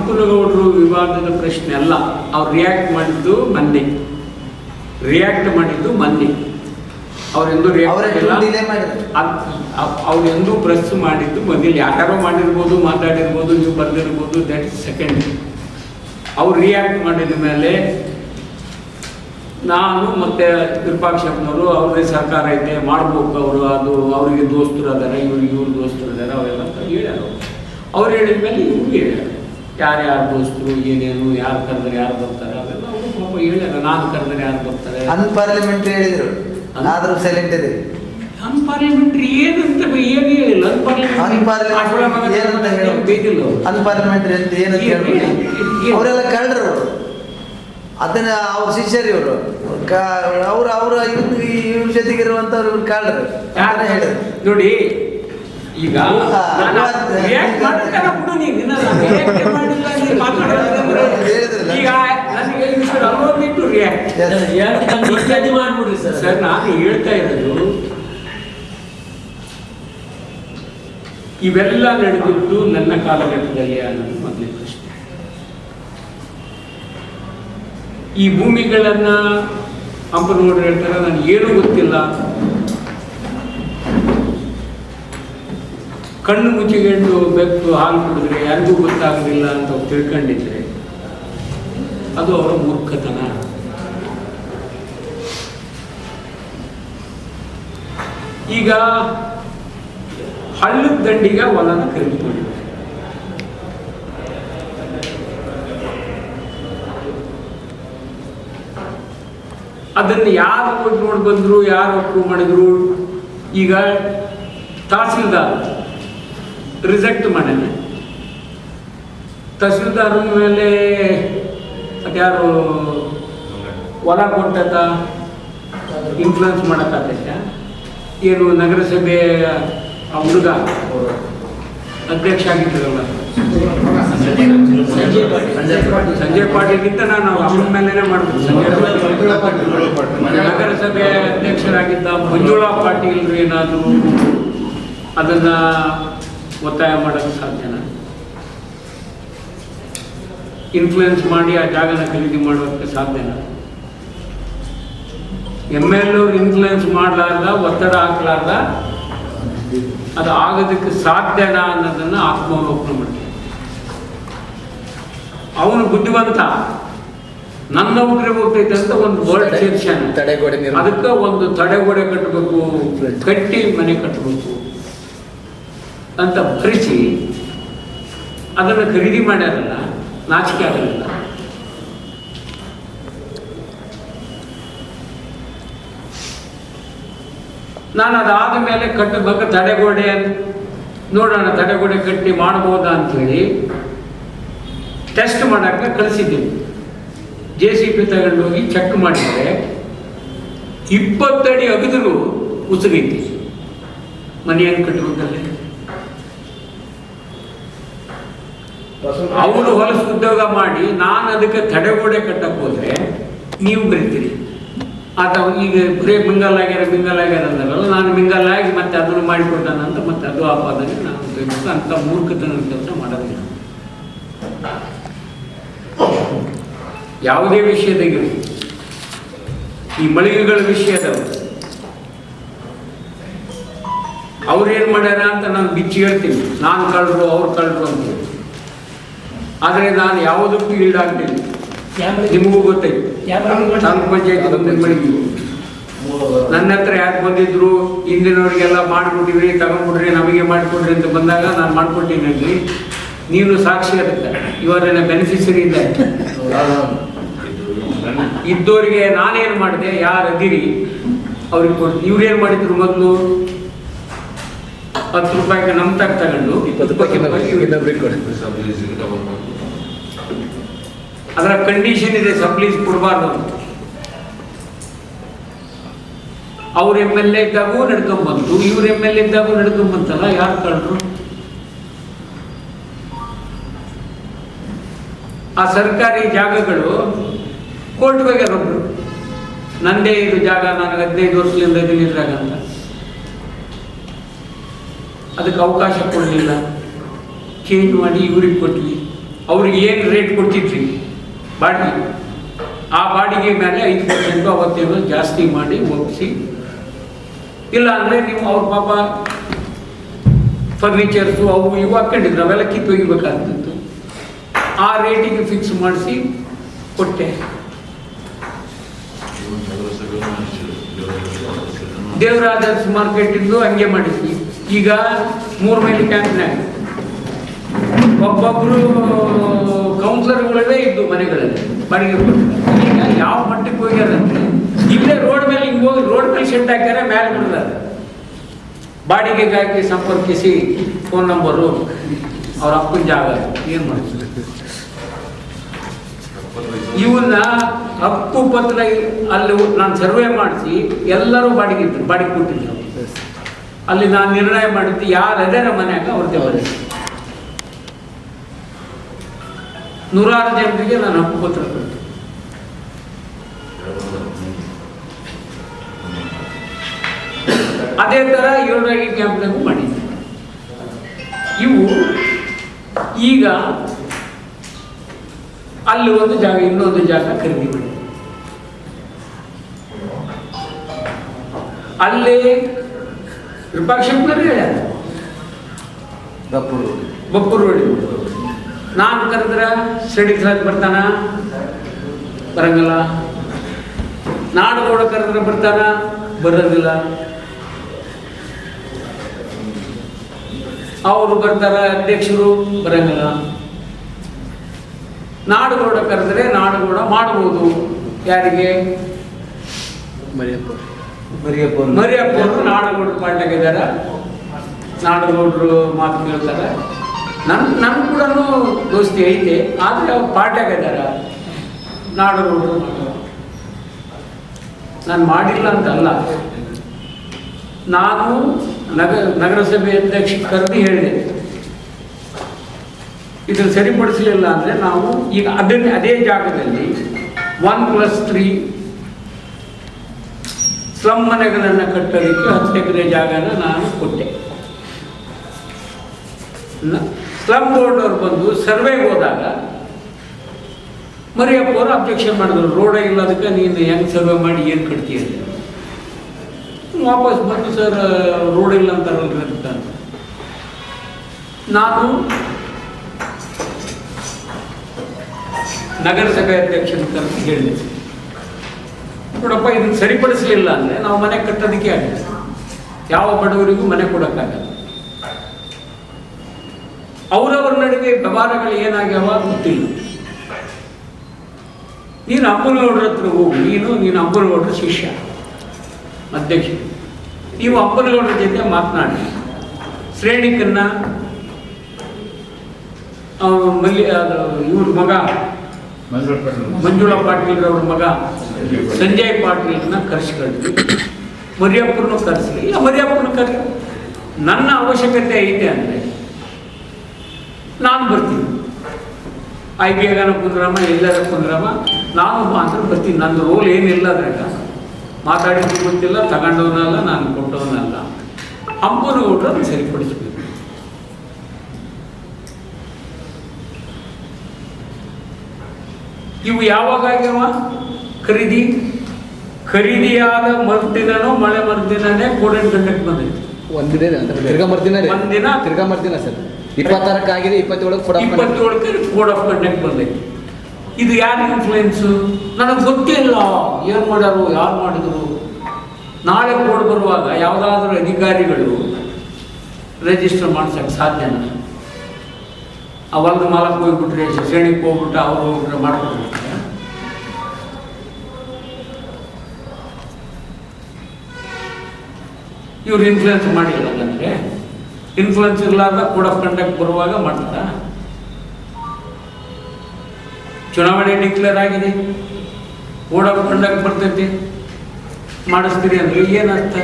ಹಂಪನಗೌಡರು ವಿವಾದದ ಪ್ರಶ್ನೆ ಅಲ್ಲ. ಅವ್ರು ರಿಯಾಕ್ಟ್ ಮಾಡಿದ್ದು ಮೊನ್ನೆ ಅವರೆಂದೂ ಅವ್ರೆಂದೂ ಪ್ರೆಸ್ ಮಾಡಿದ್ದು ಬಂದಿಲ್ಲ. ಯಾರೋ ಮಾಡಿರ್ಬೋದು, ಮಾತಾಡಿರ್ಬೋದು, ನೀವು ಬರೆದಿರ್ಬೋದು, ದಟ್ ಇಸ್ ಸೆಕೆಂಡ್. ಅವ್ರು ರಿಯಾಕ್ಟ್ ಮಾಡಿದ ಮೇಲೆ ನಾನು ಮತ್ತು ವಿರೂಪಾಕ್ಷಪ್ಪನವರು ಅವ್ರದೇ ಸರ್ಕಾರ ಐತೆ ಮಾಡ್ಬೇಕು, ಅವರು ಅದು ಅವರಿಗೆ ದೋಸ್ತರು ಅದಾರೆ, ಇವ್ರು ದೋಸ್ತರು ಅದಾರೆ, ಅವೆಲ್ಲ ಹೇಳ್ಯಾರ. ಅವ್ರು ಹೇಳಿದ ಮೇಲೆ ಇವ್ರು ಹೇಳ್ಯಾರ ಯಾರ್ಯಾರು ದೋಸ್ತರು ಏನೇನು, ಯಾರು ಕರೆದ್ರೆ ಯಾರು ಬರ್ತಾರೆ ಅವೆಲ್ಲ ಅವರು ಪಾಪ ಹೇಳ್ಯಾರ. ನಾನು ಕರೆದ್ರೆ ಯಾರು ಬರ್ತಾರೆ, ಅನ್ಪಾರ್ಲಿಮೆಂಟ್ರಿ ಹೇಳಿದ್ರು, ಆದರೂ ಸೈಲೆಂಟ್ ಇದೆ. ಅನ್ಪಾರ್ಲಿಮೆಂಟ್ರಿ ಏನಂತ ಏನು ಹೇಳಿಲ್ಲ. ಅನ್ಪಾರ್ಲಿಮೆಂಟ್ರಿ ಅಂತ ಏನು ಅವರೆಲ್ಲ ಕಳ್ಳರು, ಅದನ್ನ ಅವ್ರ ಶಿಷ್ಯರು ಇವರು, ಅವ್ರ ಇವ್ರ ಜೊತೆಗಿರುವಂತವ್ರು ಇವ್ರು ಕಳ್ಳರು ಹೇಳಿದ್ರು ನೋಡಿ. ಈಗ ಸರ್, ನಾನು ಹೇಳ್ತಾ ಇರೋದು ಇವೆಲ್ಲ ನಡೆದಿದ್ದು ನನ್ನ ಕಾಲಘಟ್ಟದಲ್ಲಿ ಅನ್ನೋದು ಮೊದಲನೇ ಪ್ರಶ್ನೆ. ಈ ಭೂಮಿಗಳನ್ನ ಹಂಪನಗೌಡರು ಹೇಳ್ತಾರೆ, ನನಗೆ ಏನೂ ಗೊತ್ತಿಲ್ಲ, ಕಣ್ಣು ಮುಚ್ಚಿಕೊಂಡು ಬೆಕ್ಕು ಹಾಲು ಕುಡಿದ್ರೆ ಯಾರಿಗೂ ಗೊತ್ತಾಗೋದಿಲ್ಲ ಅಂತ ತಿಳ್ಕೊಂಡಿದ್ರೆ ಅದು ಅವರ ಮೂರ್ಖತನ. ಈಗ ಹಳ್ಳದ ದಂಡಿಗೆ ಹೊಲನ ಖರೀದಿಕೊಂಡಿದ್ದಾರೆ. ಅದನ್ನು ಯಾರು ಹೋಗಿ ನೋಡಿ ಬಂದರು, ಯಾರು ಅಪ್ರೂವ್ ಮಾಡಿದ್ರು. ಈಗ ತಹಸೀಲ್ದಾರ್ ರಿಜೆಕ್ಟ್ ಮಾಡ್ಯಾನ. ತಹಸೀಲ್ದಾರ್ ಮೇಲೆ ಅದ್ಯಾರು ಹೊಲ ಕೊಟ್ಟದ ಇನ್ಫ್ಲುಯೆನ್ಸ್ ಮಾಡೋಕ್ಕಾಗತ್ತ ಏನು? ನಗರಸಭೆ ಹುಡುಗ ಅಧ್ಯಕ್ಷ ಆಗಿದ್ದರಲ್ಲ ಸಂಜಯ್ ಪಾಟೀಲ್ಗಿಂತ ನಾನು ಅವನ ಮೇಲೇನೆ ಮಾಡ್ಬೋದು. ನಗರಸಭೆ ಅಧ್ಯಕ್ಷರಾಗಿದ್ದ ಮಂಜುಳಾ ಪಾಟೀಲ್ ಏನಾದರೂ ಅದನ್ನ ಒತ್ತಾಯ ಮಾಡೋಕ್ಕೆ ಸಾಧ್ಯನಾ? ಇನ್ಫ್ಲುಯೆನ್ಸ್ ಮಾಡಿ ಆ ಜಾಗನ ಖರೀದಿ ಮಾಡೋಕ್ಕೆ ಸಾಧ್ಯನಾ? MLA ಅವ್ರು ಇನ್ಫ್ಲುಯೆನ್ಸ್ ಮಾಡಲಾರ್ದ, ಒತ್ತಡ ಹಾಕ್ಲಾರ್ದ ಅದು ಆಗೋದಕ್ಕೆ ಸಾಧ್ಯನಾ ಅನ್ನೋದನ್ನ ಆತ್ಮಾವಲೋಕನ ಮಾಡ್ತಾರೆ. ಅವನು ಬುದ್ಧಿವಂತ, ನನ್ನ ನೌಕರಿ ಹೋಗ್ತೈತೆ ಅಂತ ಒಂದು ವರ್ಡ್ ಸೇರ್ಸ್ಯಾನ. ಅದಕ್ಕೆ ಒಂದು ತಡೆಗೋಡೆ ಕಟ್ಟಬೇಕು, ಕಟ್ಟಿ ಮನೆ ಕಟ್ಟಬೇಕು ಅಂತ ಭರಿಸಿ ಅದನ್ನು ಖರೀದಿ ಮಾಡ್ಯಾರಲ್ಲ, ನಾಚಿಕೆ ಆಗಲಿಲ್ಲ. ನಾನು ಅದಾದ ಮೇಲೆ ಕಟ್ಟಬೇಕು ತಡೆಗೋಡೆ ನೋಡೋಣ, ತಡೆಗೋಡೆ ಕಟ್ಟಿ ಮಾಡ್ಬೋದಾ ಅಂಥೇಳಿ ಟೆಸ್ಟ್ ಮಾಡೋಕ್ಕೆ ಕಳಿಸಿದ್ದೀನಿ. JCB ತಗೊಂಡು ಹೋಗಿ ಚೆಕ್ ಮಾಡಿದರೆ 20 ಅಡಿ ಅಗದರೂ ಉಸುಗೈತಿ. ಮನೆಯನ್ನು ಕಟ್ಟಬೇಕಲ್ಲೇ ಅವರು ಹೊಲಸು ಉದ್ಯೋಗ ಮಾಡಿ ನಾನು ಅದಕ್ಕೆ ತಡೆಗೋಡೆ ಕಟ್ಟಕ್ಕೆ ಹೋದ್ರೆ ನೀವು ಬರೀತೀರಿ. ಆತ ಈಗ ಬರೇ ಮಿಂಗಲ್ಲಾಗ್ಯಾರ ಅಂದಾರಲ್ಲ, ನಾನು ಮಿಂಗಲ್ಲಾಗಿ ಮತ್ತೆ ಅದನ್ನು ಮಾಡಿಕೊಡ್ತಾನಂತ ಮತ್ತೆ ಅದು ಆಪಾದನೆ ನಾನು ಬೇಕು ಅಂತ ಮೂರ್ಖತನ ಕೆಲಸ ಮಾಡೋದಿಲ್ಲ. ಯಾವುದೇ ವಿಷಯದಾಗಿರಲಿ, ಈ ಮಳಿಗೆಗಳ ವಿಷಯದವರು ಅವ್ರೇನು ಮಾಡ್ಯಾರ ಅಂತ ನಾನು ಬಿಚ್ಚಿ ಹೇಳ್ತೀನಿ, ನಾನು ಕಳ್ರು ಅವ್ರು ಕಳ್ರು ಅಂತೇಳಿ. ಆದರೆ ನಾನು ಯಾವುದಕ್ಕೂ ಈಡಾಗ್ತೀನಿ. ನಿಮಗೂ ಗೊತ್ತೈತಿ, ತಾಲೂಕು ಪಂಚಾಯತ್ ಮಳಿಗೆ ನನ್ನ ಹತ್ರ ಯಾಕೆ ಬಂದಿದ್ರು, ಹಿಂದಿನವ್ರಿಗೆಲ್ಲ ಮಾಡಿಬಿಟ್ಟಿವ್ರಿ, ತಗೊಂಡ್ಬಿಡ್ರಿ, ನಮಗೆ ಮಾಡಿಕೊಡ್ರಿ ಅಂತ ಬಂದಾಗ ನಾನು ಮಾಡ್ಕೊಟ್ಟಿನಿ. ನೀನು ಸಾಕ್ಷಿ ಅದಕ್ಕೆ. ಇವರನ್ನ ಬೆನಿಫಿಷರಿ ಇದೆ ಇದ್ದವರಿಗೆ ನಾನೇನು ಮಾಡಿದೆ, ಯಾರು ಅದಿರಿ ಅವ್ರಿಗೆ ಕೊಡ್ತೀನಿ. ಇವ್ರೇನು ಮಾಡಿದ್ರು, ಮೊದಲು 10 ರೂಪಾಯಿಗೆ ನಮ್ಮ ತಗೊಂಡು 20 ರೂಪಾಯಿ ಅದರ ಕಂಡೀಷನ್ ಇದೆ, ಸಬ್ಲೀಸ್ ಕೊಡಬಾರ್ದು ಅಂತ. ಅವ್ರ MLA ಇದ್ದಾಗೂ ನಡ್ಕೊಂಡ್ಬಂತು, ಇವ್ರ MLA ಇದ್ದಾಗೂ ನಡ್ಕೊಂಡ್ಬಂತಲ್ಲ, ಯಾರು ಕಳ್ರು? ಆ ಸರ್ಕಾರಿ ಜಾಗಗಳು ಕೋರ್ಟ್ ಹೋಗ್ಯಾರೊಬ್ರು, ನಂದೇ ಇದು ಜಾಗ, ನನಗೆ 15 ವರ್ಷದಿಂದ ಇದ್ರಾಗ ಅಂತ. ಅದಕ್ಕೆ ಅವಕಾಶ ಕೊಡಲಿಲ್ಲ, ಚೇಂಜ್ ಮಾಡಿ ಇವ್ರಿಗೆ ಕೊಟ್ವಿ. ಅವ್ರಿಗೆ ಏನು ರೇಟ್ ಕೊಡ್ತಿದ್ರಿ ಬಾಡಿಗೆ, ಆ ಬಾಡಿಗೆ ಮೇಲೆ 5% ಅವತ್ತೇನೋ ಜಾಸ್ತಿ ಮಾಡಿ ಒಪ್ಪಿಸಿ, ಇಲ್ಲ ಅಂದರೆ ನೀವು ಅವ್ರ ಪಾಪ ಫರ್ನಿಚರ್ಸು ಅವು ಇವು ಹಾಕೊಂಡಿದ್ರು, ಅವೆಲ್ಲ ಕಿತ್ತೊಗಿಬೇಕಾಗ್ತಿತ್ತು. ಆ ರೇಟಿಗೆ ಫಿಕ್ಸ್ ಮಾಡಿಸಿ ಕೊಟ್ಟೆ. ದೇವರಾಜರ್ಸ್ ಮಾರ್ಕೆಟಿಂದು ಹಂಗೆ ಮಾಡಿದ್ವಿ. ಈಗ 3 ಮೈಲಿ ಕ್ಯಾಂಪ್ನಾಗ ಒಬ್ಬೊಬ್ಬರು ಕೌನ್ಸಿಲರ್ಗಳೇ ಇದ್ದು ಮನೆಗಳಲ್ಲಿ ಬಾಡಿಗೆ ಕೊಟ್ಟು. ಈಗ ಯಾವ ಮಟ್ಟಕ್ಕೆ ಹೋಗ್ಯಾರಂದ್ರೆ ಇಲ್ಲೇ ರೋಡ್ ಮೇಲೆ ಹಿಂಗೆ ಹೋಗಿ ರೋಡ್ ಮೇಲೆ ಶೆಡ್ ಹಾಕ್ಯಾರ, ಮೇಲೆ ಬಿಡ್ತಾರೆ. ಬಾಡಿಗೆಗಾಗಿ ಸಂಪರ್ಕಿಸಿ ಫೋನ್ ನಂಬರು ಅವ್ರ ಅಪ್ಪನ ಜಾಗ ಏನು ಮಾಡ್ತಾರೆ. ಇವನ್ನ ಹಕ್ಕು ಪತ್ರ ಅಲ್ಲಿ ನಾನು ಸರ್ವೆ ಮಾಡಿಸಿ ಎಲ್ಲರೂ ಬಾಡಿಗೆ ಇದ್ರು, ಬಾಡಿಗೆ ಕೊಟ್ಟಿದ್ರು. ಅಲ್ಲಿ ನಾನು ನಿರ್ಣಯ ಮಾಡಿದ್ದು ಯಾರು ಅದೇ ನಮ್ಮ ಮನ್ಯಾಗ ಅವ್ರದ್ದೇ ಬರೀ 100 ಜನರಿಗೆ ನಾನು ಹಕ್ಕು ಪತ್ರ ಕೊಟ್ಟು. ಅದೇ ಥರ 7 ಕ್ಯಾಂಪ್ನಾಗೂ ಮಾಡಿದ್ದೆ. ಇವು ಈಗ ಅಲ್ಲಿ ಒಂದು ಜಾಗ, ಇನ್ನೊಂದು ಜಾಗ ಖರೀದಿ ಮಾಡಿ ಅಲ್ಲಿ ವಿರೂಪಾಕ್ಷಪ್ಪನವ್ರು ಹೇಳ್ಯಾರ ಬಪ್ಪೂರು ರೋಡಿ. ನಾನು ಕರೆದ್ರೆ ಸ್ಟಡೀಸ್ ಹಾಕಿ ಬರ್ತಾನ, ಬರಂಗಿಲ್ಲ. ನಾಡುಗೌಡ ಕರೆದ್ರೆ ಬರ್ತಾನ, ಬರೋದಿಲ್ಲ. ಅವರು ಬರ್ತಾರ, ಅಧ್ಯಕ್ಷರು ಬರಂಗಿಲ್ಲ. ನಾಡುಗೌಡ ಕರೆದ್ರೆ ನಾಡುಗೌಡ ಮಾಡ್ಬೋದು. ಯಾರಿಗೆ? ಮರಿಯಪ್ಪವರು ನಾಡುಗೌಡರು ಪಾಠ್ಯಾಗಿದ್ದಾರೆ, ನಾಡುಗೌಡರು ಮಾತು ಕೇಳ್ತಾರೆ. ನನ್ನ ಕೂಡ ದೋಸ್ತಿ ಐತೆ, ಆದರೆ ಅವ್ರು ಪಾಠ್ಯಾಗಿದ್ದಾರೆ. ನಾಡುಗೌಡರು ನಾನು ಮಾಡಿಲ್ಲ ಅಂತಲ್ಲ, ನಾನು ನಗರಸಭೆ ಅಧ್ಯಕ್ಷ ಕರೆದು ಹೇಳಿದೆ, ಇದನ್ನು ಸರಿಪಡಿಸಲಿಲ್ಲ ಅಂದರೆ ನಾವು ಈಗ ಅದೇ ಜಾಗದಲ್ಲಿ 1+3 ಸ್ಲಮ್ ಮನೆಗಳನ್ನು ಕಟ್ಟೋದಕ್ಕೆ 10 ಎಕರೆ ಜಾಗನ ನಾನು ಕೊಟ್ಟೆ. ಸ್ಲಮ್ ಬೋರ್ಡ್ ಅವ್ರು ಬಂದು ಸರ್ವೆಗೆ ಹೋದಾಗ ಮರಿಯಪ್ಪ ಅವರು ಅಬ್ಜೆಕ್ಷನ್ ಮಾಡಿದ್ರು, ರೋಡೇ ಇಲ್ಲದಕ್ಕೆ ನೀನು ಹೆಂಗೆ ಸರ್ವೆ ಮಾಡಿ ಏನು ಕಟ್ತೀಯ ಅಂತ. ವಾಪಸ್ ಬಂದು ಸರ್ ರೋಡ್ ಇಲ್ಲ ಅಂತಾರಲ್ರಿ ಅಂತ ನಾನು ನಗರಸಭೆ ಅಧ್ಯಕ್ಷನ ಕರೆದು ಹೇಳಿದೆ, ನೋಡಪ್ಪ ಇದನ್ನು ಸರಿಪಡಿಸಲಿಲ್ಲ ಅಂದರೆ ನಾವು ಮನೆ ಕಟ್ಟೋದಕ್ಕೆ ಆಗಲ್ಲ, ಯಾವ ಬಡವರಿಗೂ ಮನೆ ಕೊಡೋಕ್ಕಾಗಲ್ಲ. ಅವರವರ ನಡುವೆ ವ್ಯವಹಾರಗಳು ಏನಾಗ್ಯಾವ ಗೊತ್ತಿಲ್ಲ. ನೀನು ಅಪ್ಪನಗೌಡ್ರ ಹತ್ರ ಹೋಗು, ನೀನು ಅಪ್ಪನಗೌಡ್ರ ಶಿಷ್ಯ ಅಧ್ಯಕ್ಷ, ನೀವು ಅಪ್ಪನಗೌಡ್ರ ಜೊತೆ ಮಾತನಾಡಿ ಶ್ರೇಣಿಕನ್ನ ಇವ್ರ ಮಗ ಮಂಜುಳಾ ಪಾಟೀಲ್ ಅವ್ರ ಮಗ ಸಂಜಯ್ ಪಾಟೀಲ್ನ ಕರೆಸ್ಕೊಳ್ತೀವಿ, ಮರಿಯಪ್ಪನ ಕರೆಸ್ಲಿ. ಮರಿಯಪ್ಪನ ನನ್ನ ಅವಶ್ಯಕತೆ ಐತೆ ಅಂದರೆ ನಾನು ಬರ್ತೀನಿ. IBAಗನ ಕುಂದ್ರಮ್ಮ, ಎಲ್ಲರ ಕುಂದ್ರಮ್ಮ, ನಾನು ಮಾತ್ರ ಬರ್ತೀನಿ. ನನ್ನ ರೋಲ್ ಏನಿಲ್ಲ ಅದ್ರಾಗ, ಮಾತಾಡಿದ್ದು ಗೊತ್ತಿಲ್ಲ, ತಗೊಂಡವನಲ್ಲ, ನಾನು ಕೊಟ್ಟವನಲ್ಲ. ಅಪ್ಪನಗೌಡ್ರು ಅದನ್ನು ಸರಿಪಡಿಸ್ಬೇಕು. ಇವು ಯಾವಾಗ ಆಗ್ಯಾವ? ಖರೀದಿಯಾದ ಮರುದಿನನೋ ಮಳೆ ಮರುದಿನನೇ ಕೋಡ್ ಆ್ಯಂಡ್ ಕಂಡಕ್ಟ್ ಬಂದೈತಿ. ಒಂದಿನ ತಿರ್ಗಾ ಮರ್ದಿನ ಸರ್ 26 ಆಗಿದೆ, 27 ಕೋಡ್ ಆಫ್ ಕಂಡಕ್ಟ್ ಬಂದೈತಿ. ಇದು ಯಾರು ಇನ್ಫ್ಲೂಯೆನ್ಸು ನನಗೆ ಗೊತ್ತಿಲ್ಲ. ಏನು ಮಾಡ್ಯಾರು, ಯಾರು ಮಾಡಿದ್ರು? ನಾಳೆ ಕೋಡ್ ಬರುವಾಗ ಯಾವುದಾದ್ರೂ ಅಧಿಕಾರಿಗಳು ರಿಜಿಸ್ಟರ್ ಮಾಡ್ಸಕ್ಕೆ ಸಾಧ್ಯನ? ಅವಲ್ದ ಮಾಲಕ್ಕೆ ಹೋಗ್ಬಿಟ್ರೆ, ಶ್ರೇಣಿಗೆ ಹೋಗ್ಬಿಟ್ಟು ಅವ್ರು ಹೋಗ್ಬಿಟ್ರೆ ಮಾಡ್ಕೊಡ್ತಾರೆ. ಇವ್ರು ಇನ್ಫ್ಲೂಯೆನ್ಸ್ ಮಾಡಿಲ್ಲ ಅಂದರೆ, ಇನ್ಫ್ಲೂಯೆನ್ಸ್ ಇರಲಾರ್ದ ಕೋಡ್ ಆಫ್ ಕಂಡಕ್ಟ್ ಬರುವಾಗ ಮಾಡ್ತಾರ? ಚುನಾವಣೆ ಡಿಕ್ಲೇರ್ ಆಗಿದೆ, ಕೋಡ್ ಆಫ್ ಕಂಡಕ್ಟ್ ಬರ್ತೈತಿ, ಮಾಡಿಸ್ತೀರಿ ಅಂದ್ರೆ ಏನರ್ಥ?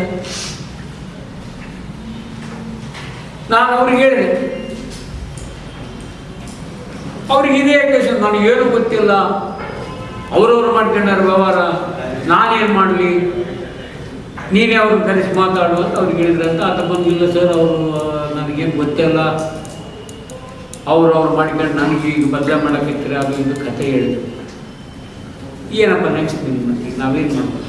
ನಾನು ಅವ್ರಿಗೆ ಹೇಳಿದೆ, ಅವ್ರಿಗೆ ಇದೇ ಕ್ವೆಶ್ಚನ್, ನನಗೇನು ಗೊತ್ತಿಲ್ಲ, ಅವ್ರವ್ರು ಮಾಡ್ಕೊಂಡಾರ ವ್ಯವಹಾರ, ನಾನೇನು ಮಾಡಲಿ, ನೀನೇ ಅವ್ರನ್ನ ಕರೆಸಿ ಮಾತಾಡು ಅಂತ ಅವ್ರಿಗೆ ಹೇಳಿದ್ರಂತ. ಆತ ಬಂದಿಲ್ಲ ಸರ್, ಅವರು ನನಗೇನು ಗೊತ್ತಿಲ್ಲ, ಅವ್ರು ಮಾಡ್ಕೊಂಡು ನನಗೆ ಈಗ ಬದಲಾವಣೆ ಮಾಡೋಕ್ಕಿರ್ತೀರ ಅದು ಇದು ಕತೆ ಹೇಳಿದ್ರು. ಏನಪ್ಪ ನೆಕ್ಸ್ಟ್ ನೀವು ಮಾಡ್ತೀವಿ, ನಾವೇನು ಮಾಡ್ಬೋದು?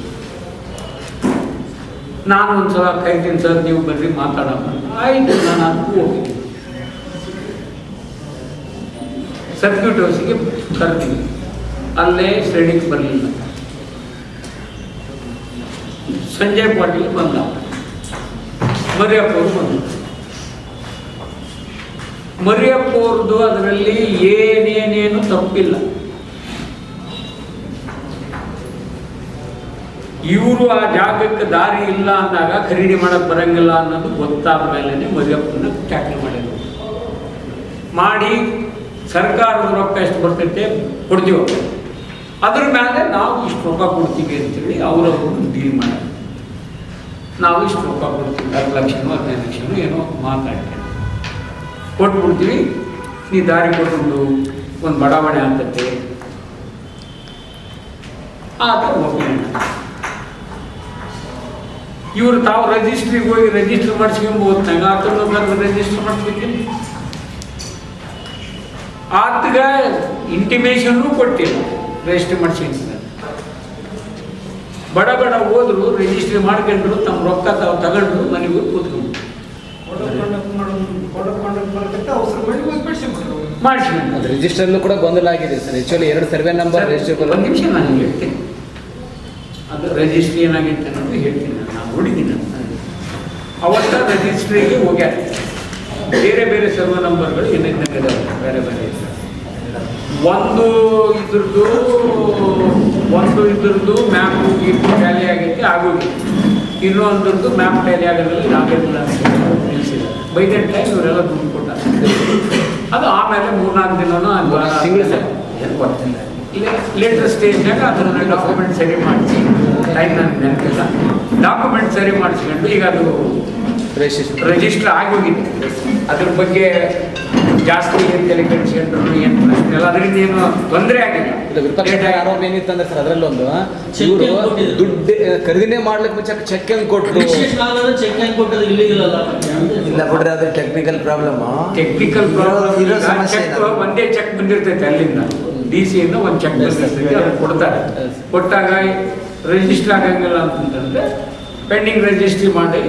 ನಾನು ಒಂದು ಸಲ ಕೈತೀನಿ ಸರ್, ನೀವು ಬರ್ರಿ ಮಾತಾಡೋಣ. ಆಯಿತು, ನಾನು ಅದಕ್ಕೂ ಹೋಗಿದ್ದೀನಿ. ಸರ್ಕ್ಯೂಟ್ ಹೌಸಿಗೆ ಕರ್ತೀನಿ, ಅಲ್ಲೇ ಶ್ರೇಣಿಗೆ ಬರಲಿಲ್ಲ. ಸಂಜಯ್ ಪಾಟೀಲ್ ಬಂದ, ಮರಿಯಪ್ಪ ಅವರು ಬಂದರು. ಮರಿಯಪ್ಪ ಅವ್ರದ್ದು ಅದರಲ್ಲಿ ಏನೇನೇನು ತಪ್ಪಿಲ್ಲ. ಇವರು ಆ ಜಾಗಕ್ಕೆ ದಾರಿ ಇಲ್ಲ ಅಂದಾಗ ಖರೀದಿ ಮಾಡಕ್ಕೆ ಬರಂಗಿಲ್ಲ ಅನ್ನೋದು ಗೊತ್ತಾದ ಮೇಲೆ ಮರಿಯಪ್ಪನ ಟ್ಯಾಕಲ್ ಮಾಡಿದ್ರು. ಮಾಡಿ ಸರ್ಕಾರದ ರೊಕ್ಕ ಎಷ್ಟು ಬರ್ತೈತೆ ಕೊಡ್ತೀವಿ, ಅದ್ರ ಮೇಲೆ ನಾವು ಇಷ್ಟು ರೊಕ್ಕ ಕೊಡ್ತೀವಿ ಅಂತೇಳಿ ಅವರವರು ಡೀಲ್ ಮಾಡಿ ನಾವು ಇಷ್ಟು ರೊಕ್ಕ ಕೊಡ್ತೀವಿ, 10 ಲಕ್ಷನೋ 15 ಲಕ್ಷನೋ ಏನೋ ಮಾತಾಡ್ತೀವಿ, ಕೊಟ್ಬಿಡ್ತೀವಿ. ನೀ ದಾರಿ ಕೊಟ್ಬಿಡು, ಒಂದು ಬಡಾವಣೆ ಆಗ್ತೈತೆ ಆ ಥರ ಹೋಗಿ. ಇವರು ತಾವು ರಿಜಿಸ್ಟ್ರಿಗೆ ಹೋಗಿ ರಿಜಿಸ್ಟರ್ ಮಾಡಿಸ್ಕೊಂಡು ಹೋಗ್ತಾಗ ಆತನ ರಿಜಿಸ್ಟರ್ ಮಾಡಿಸ್ಬೇಕಿಲ್ಲ, ಆತಗ ಇಂಟಿಮೇಷನ್ನು ಕೊಟ್ಟಿಲ್ಲ ರಿಜಿಸ್ಟ್ರಿ ಮಾಡಿಸ್ಕೊಂಡು. ಬಡ ಹೋದ್ರು, ರಿಜಿಸ್ಟ್ರಿ ಮಾಡ್ಕೊಂಡ್ರು, ತಮ್ಮ ರೊಕ್ಕ ತಾವು ತಗೊಂಡ್ರು, ಮನೆಗೆ ಕೂತ್ಕೊಂಡು ಮಾಡಿಸ್ಕೊಂಡು. ರಿಜಿಸ್ಟರ್ಲ್ಲೂ ಕೂಡ ಗೊಂದಲ ಆಗಿದೆ sir. Actually 2 survey number register. ಒಂದು ನಿಮಿಷ ನಾನು ಹೇಳ್ತೀನಿ, ಅದು ರಿಜಿಸ್ಟ್ರಿ ಏನಾಗಿತ್ತು ಅನ್ನೋದು ಹೇಳ್ತೀನಿ. ನಾನು ನೋಡಿದ್ದೀನಿ, ಅವತ್ತ ರಿಜಿಸ್ಟ್ರಿಗೆ ಹೋಗ್ಯಾರ, ಬೇರೆ ಬೇರೆ ಸರ್ವೆ ನಂಬರ್ಗಳು ಏನಿದ್ದಂಗೆ ಬೇರೆ ಬೇರೆ. ಒಂದು ಇದ್ರದ್ದು ಮ್ಯಾಪ್ ಟ್ಯಾಲಿ ಆಗೈತಿ ಆಗೋಗಿ, ಇನ್ನೊಂದ್ರದ್ದು ಮ್ಯಾಪ್ ಟ್ಯಾಲಿ ಆಗೋದ್ರಲ್ಲಿ ನಾವೆಲ್ಲ ನಿಲ್ಲಿಸಿದ್ದಾರೆ. ಬೈ ದಟ್ ಟೈಮ್ ಇವರೆಲ್ಲ ದುಡ್ಡು ಕೊಟ್ಟಾರೆ. ಅದು ಆಮೇಲೆ 3-4 ದಿನನೂ ತಿಂಗಳು ಸರ್ ಗೊತ್ತಿಲ್ಲ, ಲೇಟರ್ ಸ್ಟೇಜ್ನಾಗ ಅದನ್ನು ಡಾಕ್ಯುಮೆಂಟ್ ಸರಿ ಮಾಡಿಸಿ, ಟೈಮ್ ನನಗೆ ನೆನಪಿಲ್ಲ, ಡಾಕ್ಯುಮೆಂಟ್ ಸರಿ ಮಾಡಿಸ್ಕೊಂಡು ಈಗ ಅದು ರಿಜಿಸ್ಟರ್ ಆಗೋಗಿದೆ. ಅದ್ರ ಬಗ್ಗೆ ಜಾಸ್ತಿ ಏನು ತಲೆ ಕೆಡಿಸ್ಕೊಂಡ್ರು, ಏನು ಪ್ರಶ್ನೆ ಇಲ್ಲ, ಅದರಿಂದ ಏನು ತೊಂದರೆ ಆಗಿಲ್ಲ. ಆರೋಪ ಏನಿತ್ತಂದ್ರೆ ಸರ್ ಅದರಲ್ಲೊಂದು ಇವರು ದುಡ್ಡು ಖರೀದಿನೇ ಮಾಡ್ಲಿಕ್ಕೆ ಮುಂಚೆ ಚೆಕ್ ಹೆಂಗ್ ಕೊಟ್ಟರು, ಚೆಕ್ ಹೆಂಗ್ ಕೊಟ್ಟರು ಇಲ್ಲ ಬಿಡ್ರಿ, ಅದು ಟೆಕ್ನಿಕಲ್ ಪ್ರಾಬ್ಲಮ್. Technical problem. ಒಂದೇ ಚೆಕ್ ಬಂದಿರ್ತೈತೆ ಅಲ್ಲಿಂದ, DC ಇಂದ ಒಂದು ಚೆಕ್ ಬಂದಿರ್ತೈತೆ, ಅದು ಕೊಡ್ತಾರೆ. ಕೊಟ್ಟಾಗ ರಿಜಿಸ್ಟರ್ ಆಗಂಗಿಲ್ಲ ಅಂತಂದ್ರೆ ಪೆಂಡಿಂಗ್ ರಿಜಿಸ್ಟ್ರಿ ಮಾಡಿ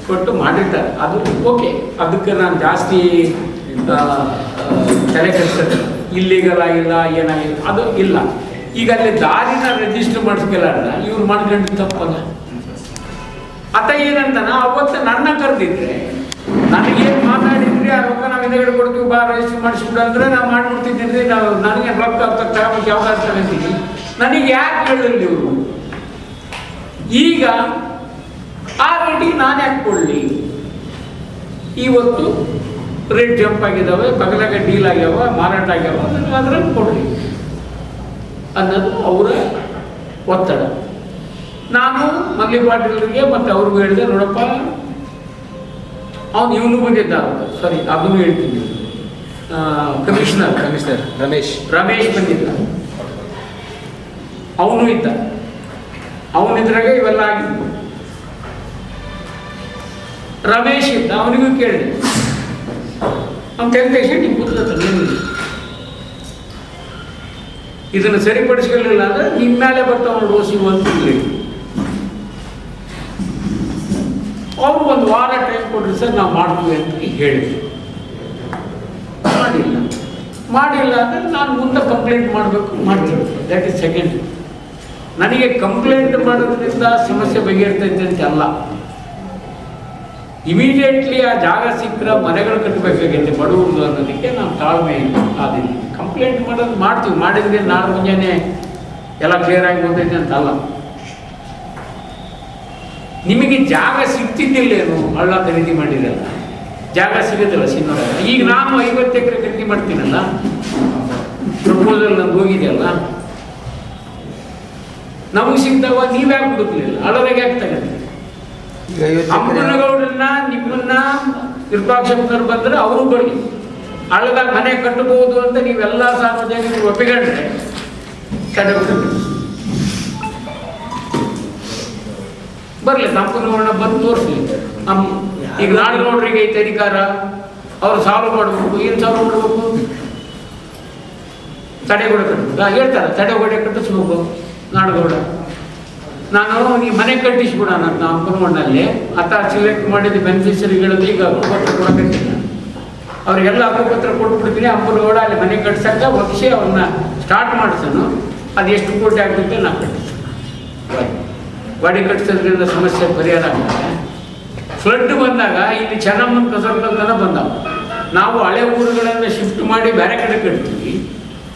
ಕೊಟ್ಟು ಮಾಡಿರ್ತಾರೆ. ಅದು ಓಕೆ, ಅದಕ್ಕೆ ನಾನು ಜಾಸ್ತಿ ತಲೆ ಕೆಡಿಸ್ತದೆ. ಇಲ್ಲಿಗಲ್ ಆಗಿಲ್ಲ, ಏನಾಗಿಲ್ಲ, ಅದು ಇಲ್ಲ. ಈಗ ಅಲ್ಲಿ ದಾರಿನ ರಿಜಿಸ್ಟರ್ ಮಾಡಿಸ್ಕಿಲ್ಲ, ಇವ್ರು ಮಾಡ್ಕೊಂಡು ತಪ್ಪಲ್ಲ. ಆತ ಏನಂತಾನ, ಅವತ್ತು ನನ್ನ ಕರೆದಿದ್ರೆ ನನಗೇನು ಮಾತಾಡಿದ್ರಿ, ಆ ರೊಕ್ಕ ನಾವು ಹಿಂದೆಗಡೆ ಕೊಡ್ತೀವಿ, ಬಾ ರಿಜಿಸ್ಟರ್ ಮಾಡಿಸ್ಬಿಡು ಅಂದ್ರೆ ನಾವು ಮಾಡ್ಬಿಡ್ತಿದ್ದೀನಿ. ನಾವು ನನಗೆ ರೊಕ್ಕ ತಗೊಂಡು ಯಾವಾಗ ತಗೊಂತೀನಿ, ನನಗೆ ಯಾಕೆ ಹೇಳಿಲ್ಲ ಇವರು? ಈಗ ಆ ರೇಟಿಗೆ ನಾನು ಯಾಕೆ ಕೊಡಲಿ? ಇವತ್ತು ರೇಟ್ ಜಂಪ್ ಆಗಿದ್ದಾವೆ, ಪಗಲಾಗ ಡೀಲ್ ಆಗ್ಯಾವ, ಮಾರಾಟ ಆಗ್ಯಾವ, ನನಗೆ ಅದ್ರಲ್ಲಿ ಕೊಡ್ರಿ ಅನ್ನೋದು ಅವರ ಒತ್ತಡ. ನಾನು ಮಲ್ಲಿ ಪಾಟೀಲ್ರಿಗೆ ಮತ್ತು ಅವ್ರಿಗೂ ಹೇಳಿದೆ, ನೋಡಪ್ಪ ಅವನು ಇವನು ಬಂದಿದ್ದ, ಸಾರಿ ಅದನ್ನು ಹೇಳ್ತೀನಿ, ಕಮಿಷನರ್ ರಮೇಶ್ ಬಂದಿದ್ದ, ಅವನು ಇದ್ದ, ಅವನಿದ್ರಾಗ ಇವೆಲ್ಲ ಆಗಿದ್ದು. ರಮೇಶ್ ಇದ್ದ, ಅವನಿಗೂ ಕೇಳಿದೆ, ಅವ್ನು ಟೆಂಪೇಷನ್ ನೀವು ಕೂತ್ಕೊತಾನೆ, ಇದನ್ನು ಸರಿಪಡಿಸ್ಕೊಳ್ಳಿಲ್ಲ ಅಂದ್ರೆ ನಿಮ್ಮ ಮೇಲೆ ಬರ್ತಾವ ಡೋಸಿ ಅಂತ ಹೇಳಿ. ಅವರು 1 ವಾರ ಟೈಮ್ ಕೊಡ್ರಿ ಸರ್, ನಾವು ಮಾಡ್ತೀವಿ ಅಂತ ಹೇಳಿದ್ವಿ. ಮಾಡಿಲ್ಲ ಅಂದರೆ ನಾನು ಮುಂದೆ ಕಂಪ್ಲೇಂಟ್ ಮಾಡಬೇಕು, ಮಾಡ್ತೀನಿ. That is second. ನನಗೆ ಕಂಪ್ಲೇಂಟ್ ಮಾಡೋದ್ರಿಂದ ಸಮಸ್ಯೆ ಬಗೆಹರ್ತೈತೆ ಅಂತ ಅಲ್ಲ. ಇಮಿಡಿಯೇಟ್ಲಿ ಆ ಜಾಗ ಸಿಕ್ಕರೆ ಮನೆಗಳು ಕಟ್ಟಬೇಕಾಗೈತೆ ಬಡವರು ಅನ್ನೋದಕ್ಕೆ ನಾವು ತಾಳ್ಮೆ ಆದಿಲ್ಲ. ಕಂಪ್ಲೇಂಟ್ ಮಾಡೋದು ಮಾಡ್ತೀವಿ, ಮಾಡಿದ್ರೆ ನಾಳೆ ಮುಂಜಾನೆ ಎಲ್ಲ ಕ್ಲಿಯರ್ ಆಗಿ ಬಂದೈತೆ ಅಂತ ಅಲ್ಲ. ನಿಮಗೆ ಜಾಗ ಸಿಗ್ತಿದ್ದಿಲ್ಲೇನು, ಹಳ್ಳ ಖರೀದಿ ಮಾಡಿರಲ್ಲ, ಜಾಗ ಸಿಗೋದಿಲ್ಲ ಸಿನ್ನೋರಾಗ. ಈಗ ನಾನು 50 ಎಕರೆ ಖರೀದಿ ಮಾಡ್ತೀನಲ್ಲ, ಪ್ರಪೋಸಲ್ ನಂದು ಹೋಗಿದೆಯಲ್ಲ, ನಮಗೆ ಸಿಗ್ತಾವ, ನೀವ್ಯಾಕೆ ಹುಡುಕ್ಲಿಲ್ಲ? ಹಳ್ಳದಾಗ ಯಾಕೆ ತಗೊಂಡ್ರಿ? ಅಮ್ಮನಗೌಡರನ್ನ ನಿಮ್ಮನ್ನ ವಿರೂಪಾಕ್ಷಪ್ಪನವ್ರು ಬಂದ್ರೆ ಅವರು ಬರಲಿ, ಹಳ್ಳದಾಗ ಮನೆ ಕಟ್ಟಬಹುದು ಅಂತ ನೀವೆಲ್ಲ ಸಾರ್ವಜನಿಕರು ಒಪ್ಪಿಕೊಂಡ್ರೆ ಬರಲಿ, ಸಂಪೂರ್ಣ ಬಂದು ತೋರಿಸ್ಲಿ. ಈಗ ನಾಡಗೌಡರಿಗೆ ಐತೆ ಅಧಿಕಾರ, ಅವ್ರು ಸಾಲ್ವ್ ಮಾಡಬೇಕು. ಏನು ಸಾಲ್ವ್ ಮಾಡಬೇಕು? ತಡೆಗೋಡೆ ಕಟ್ಟಿಸ್ಬೇಕು ಹೇಳ್ತಾರೆ, ತಡೆಗೋಡೆ ಕಟ್ಟಿಸ್ಬೇಕು ನಾಡಗೌಡ. ನಾನು ಈ ಮನೆ ಕಟ್ಟಿಸ್ಬಿಡೋಣ ಅಂತ ಅಪ್ಪನಮಣ್ಣಲ್ಲಿ ಸೆಲೆಕ್ಟ್ ಮಾಡಿದ ಬೆನಿಫಿಷರಿಗಳಲ್ಲಿ ಈಗ ಹಕ್ಕುಪತ್ರ ಕೊಡಕತ್ತೀನಿ. ಅವ್ರಿಗೆಲ್ಲ ಹಕ್ಕುಪತ್ರ ಕೊಟ್ಬಿಡ್ತೀನಿ. ಅಪ್ಪನಗೌಡ ಅಲ್ಲಿ ಮನೆ ಕಟ್ಸಕ್ಕ ವರ್ಷ ಅವ್ರನ್ನ ಸ್ಟಾರ್ಟ್ ಮಾಡಿಸೋನು. ಅದು ಎಷ್ಟು ಕೋಟಿ ಆಗುತ್ತೆ ನಾನು ಕಟ್ಟಿಸ್ತೀನಿ. ಗಾಡಿ ಕಟ್ಟಿಸೋದ್ರಿಂದ ಸಮಸ್ಯೆ ಪರಿಹಾರ ಆಗುತ್ತೆ. ಫ್ಲಡ್ ಬಂದಾಗ ಇಲ್ಲಿ ಚೆನ್ನಮ್ಮನ ಕಸರತನ ಬಂದಾವ. ನಾವು ಹಳೆ ಊರುಗಳನ್ನು ಶಿಫ್ಟ್ ಮಾಡಿ ಬೇರೆ ಕಡೆ ಕಟ್ತೀವಿ.